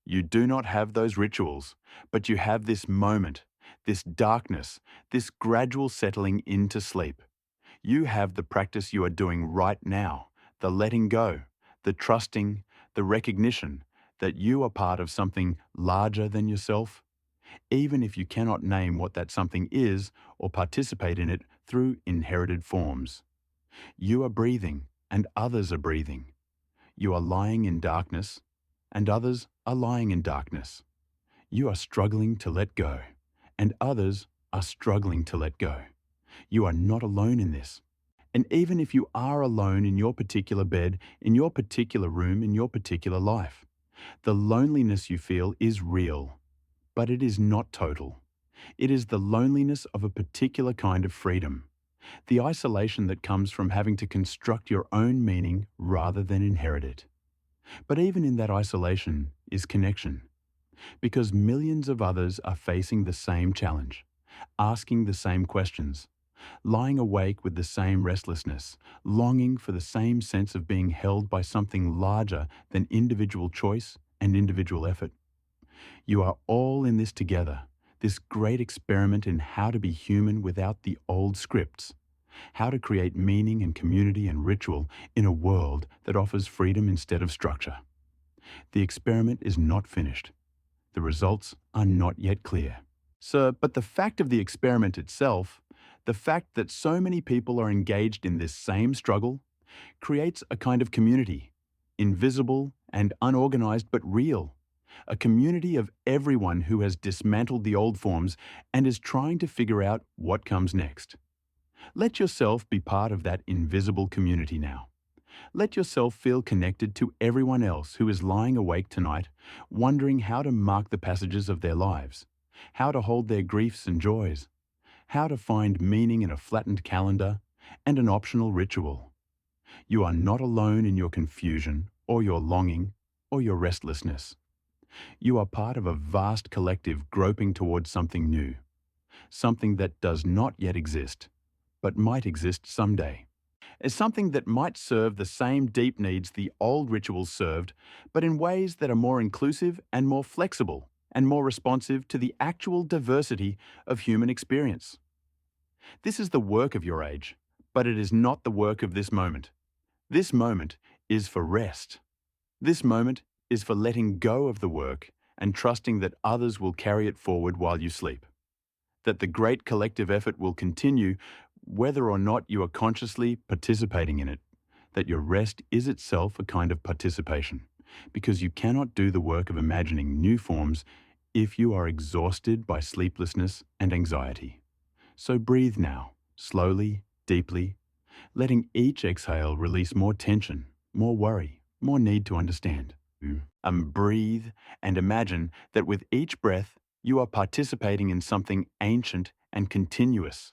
You do not have those rituals, but you have this moment, this darkness, this gradual settling into sleep. You have the practice you are doing right now, the letting go, the trusting, the recognition that you are part of something larger than yourself, even if you cannot name what that something is or participate in it through inherited forms. You are breathing, and others are breathing. You are lying in darkness, and others are lying in darkness. You are struggling to let go, and others are struggling to let go. You are not alone in this. And even if you are alone in your particular bed, in your particular room, in your particular life, the loneliness you feel is real, but it is not total. It is the loneliness of a particular kind of freedom, the isolation that comes from having to construct your own meaning rather than inherit it. But even in that isolation is connection, because millions of others are facing the same challenge, asking the same questions, lying awake with the same restlessness, longing for the same sense of being held by something larger than individual choice and individual effort. You are all in this together, this great experiment in how to be human without the old scripts, how to create meaning and community and ritual in a world that offers freedom instead of structure. The experiment is not finished. The results are not yet clear. But the fact of the experiment itself, the fact that so many people are engaged in this same struggle, creates a kind of community, invisible and unorganized but real, a community of everyone who has dismantled the old forms and is trying to figure out what comes next. Let yourself be part of that invisible community now. Let yourself feel connected to everyone else who is lying awake tonight, wondering how to mark the passages of their lives, how to hold their griefs and joys, how to find meaning in a flattened calendar and an optional ritual. You are not alone in your confusion or your longing or your restlessness. You are part of a vast collective groping towards something new, something that does not yet exist, but might exist someday. As something that might serve the same deep needs the old rituals served, but in ways that are more inclusive and more flexible and more responsive to the actual diversity of human experience. This is the work of your age, but it is not the work of this moment. This moment is for rest. This moment is for letting go of the work and trusting that others will carry it forward while you sleep. That the great collective effort will continue whether or not you are consciously participating in it. That your rest is itself a kind of participation, because you cannot do the work of imagining new forms if you are exhausted by sleeplessness and anxiety. So breathe now, slowly, deeply, letting each exhale release more tension, more worry, more need to understand. Breathe and imagine that with each breath, you are participating in something ancient and continuous.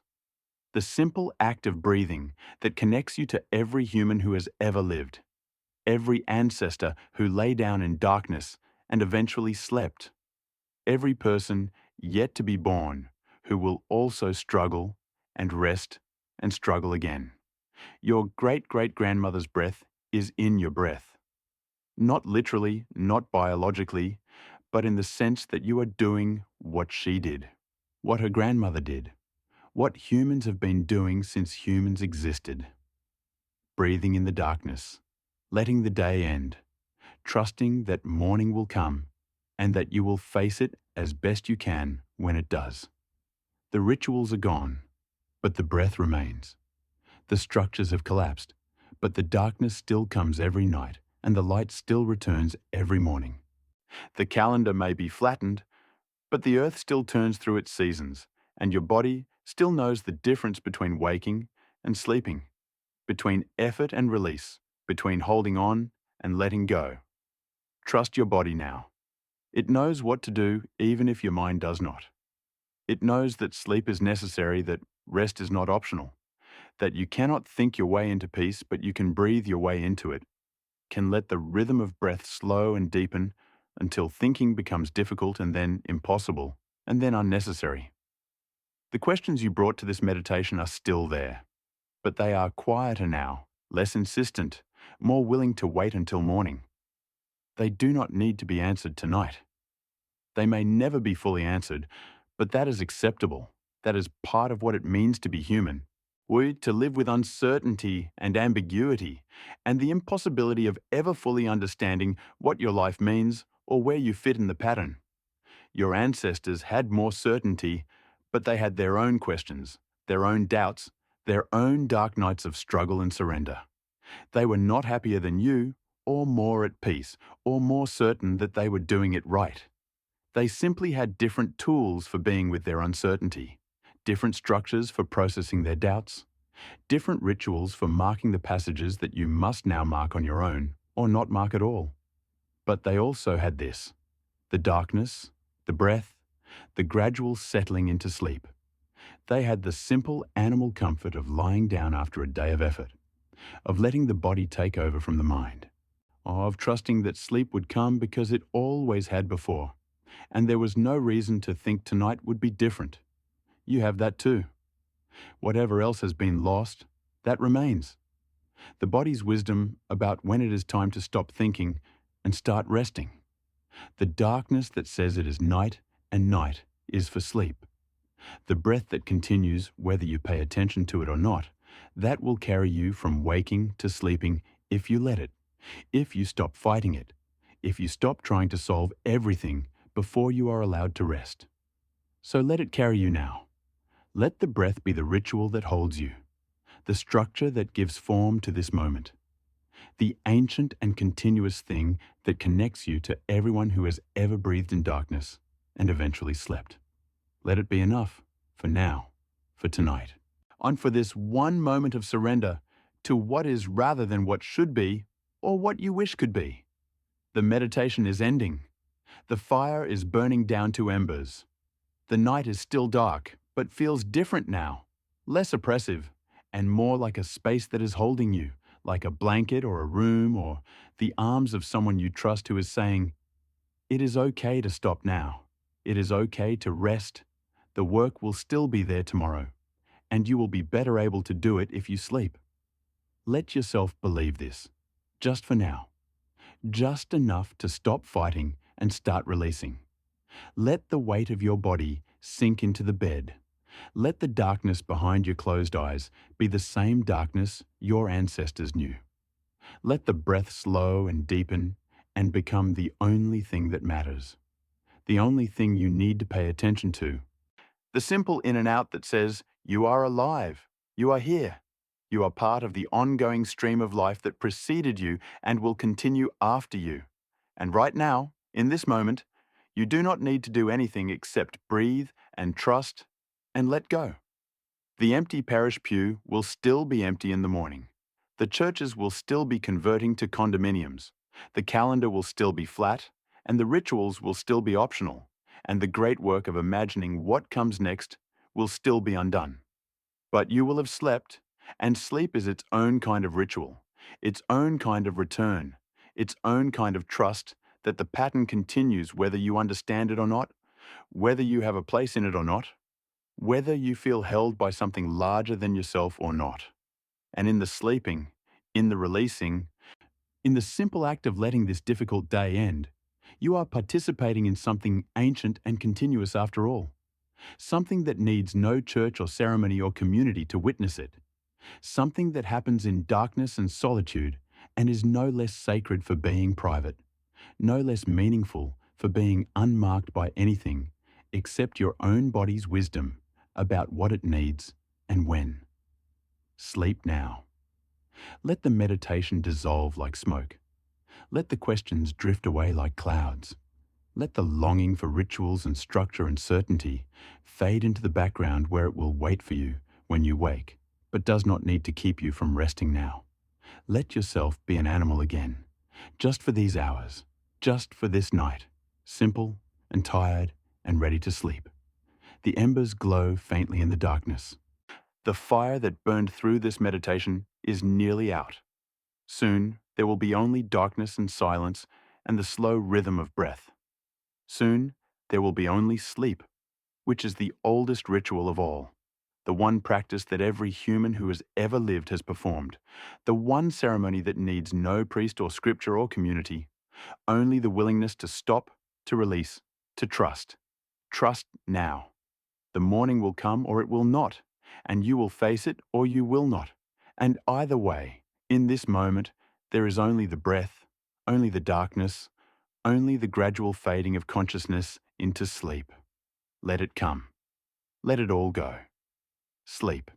The simple act of breathing that connects you to every human who has ever lived, every ancestor who lay down in darkness and eventually slept, every person yet to be born who will also struggle and rest and struggle again. Your great-great-grandmother's breath is in your breath. Not literally, not biologically, but in the sense that you are doing what she did, what her grandmother did, what humans have been doing since humans existed. Breathing in the darkness, letting the day end, trusting that morning will come and that you will face it as best you can when it does. The rituals are gone, but the breath remains. The structures have collapsed, but the darkness still comes every night and the light still returns every morning. The calendar may be flattened, but the earth still turns through its seasons, and your body still knows the difference between waking and sleeping, between effort and release, between holding on and letting go. Trust your body now. It knows what to do even if your mind does not. It knows that sleep is necessary, that rest is not optional, that you cannot think your way into peace, but you can breathe your way into it, can let the rhythm of breath slow and deepen until thinking becomes difficult and then impossible and then unnecessary. The questions you brought to this meditation are still there, but they are quieter now, less insistent, more willing to wait until morning. They do not need to be answered tonight. They may never be fully answered, but that is acceptable. That is part of what it means to be human. To live with uncertainty and ambiguity, and the impossibility of ever fully understanding what your life means or where you fit in the pattern. Your ancestors had more certainty, but they had their own questions, their own doubts, their own dark nights of struggle and surrender. They were not happier than you, or more at peace, or more certain that they were doing it right. They simply had different tools for being with their uncertainty, different structures for processing their doubts, different rituals for marking the passages that you must now mark on your own, or not mark at all. But they also had this: the darkness, the breath, the gradual settling into sleep. They had the simple animal comfort of lying down after a day of effort, of letting the body take over from the mind, of trusting that sleep would come because it always had before, and there was no reason to think tonight would be different. You have that too. Whatever else has been lost, that remains. The body's wisdom about when it is time to stop thinking and start resting. The darkness that says it is night and night is for sleep. The breath that continues, whether you pay attention to it or not, that will carry you from waking to sleeping if you let it, if you stop fighting it, if you stop trying to solve everything before you are allowed to rest. So let it carry you now. Let the breath be the ritual that holds you, the structure that gives form to this moment, the ancient and continuous thing that connects you to everyone who has ever breathed in darkness and eventually slept. Let it be enough, for now, for tonight. On for this one moment of surrender to what is rather than what should be or what you wish could be. The meditation is ending. The fire is burning down to embers. The night is still dark, but feels different now, less oppressive, and more like a space that is holding you, like a blanket or a room or the arms of someone you trust who is saying, "It is okay to stop now. It is okay to rest. The work will still be there tomorrow, and you will be better able to do it if you sleep." Let yourself believe this, just for now, just enough to stop fighting and start releasing. Let the weight of your body sink into the bed. Let the darkness behind your closed eyes be the same darkness your ancestors knew. Let the breath slow and deepen and become the only thing that matters, the only thing you need to pay attention to. The simple in and out that says, you are alive, you are here, you are part of the ongoing stream of life that preceded you and will continue after you. And right now, in this moment, you do not need to do anything except breathe and trust and let go. The empty parish pew will still be empty in the morning. The churches will still be converting to condominiums. The calendar will still be flat, and the rituals will still be optional, and the great work of imagining what comes next will still be undone. But you will have slept, and sleep is its own kind of ritual, its own kind of return, its own kind of trust that the pattern continues whether you understand it or not, whether you have a place in it or not, whether you feel held by something larger than yourself or not. And in the sleeping, in the releasing, in the simple act of letting this difficult day end, you are participating in something ancient and continuous after all. Something that needs no church or ceremony or community to witness it. Something that happens in darkness and solitude and is no less sacred for being private, no less meaningful for being unmarked by anything except your own body's wisdom about what it needs and when. Sleep now. Let the meditation dissolve like smoke. Let the questions drift away like clouds. Let the longing for rituals and structure and certainty fade into the background where it will wait for you when you wake, but does not need to keep you from resting now. Let yourself be an animal again, just for these hours, just for this night, simple and tired and ready to sleep. The embers glow faintly in the darkness. The fire that burned through this meditation is nearly out. Soon, there will be only darkness and silence and the slow rhythm of breath. Soon, there will be only sleep, which is the oldest ritual of all, the one practice that every human who has ever lived has performed, the one ceremony that needs no priest or scripture or community, only the willingness to stop, to release, to trust. Trust now. The morning will come or it will not, and you will face it or you will not. And either way, in this moment, there is only the breath, only the darkness, only the gradual fading of consciousness into sleep. Let it come. Let it all go. Sleep.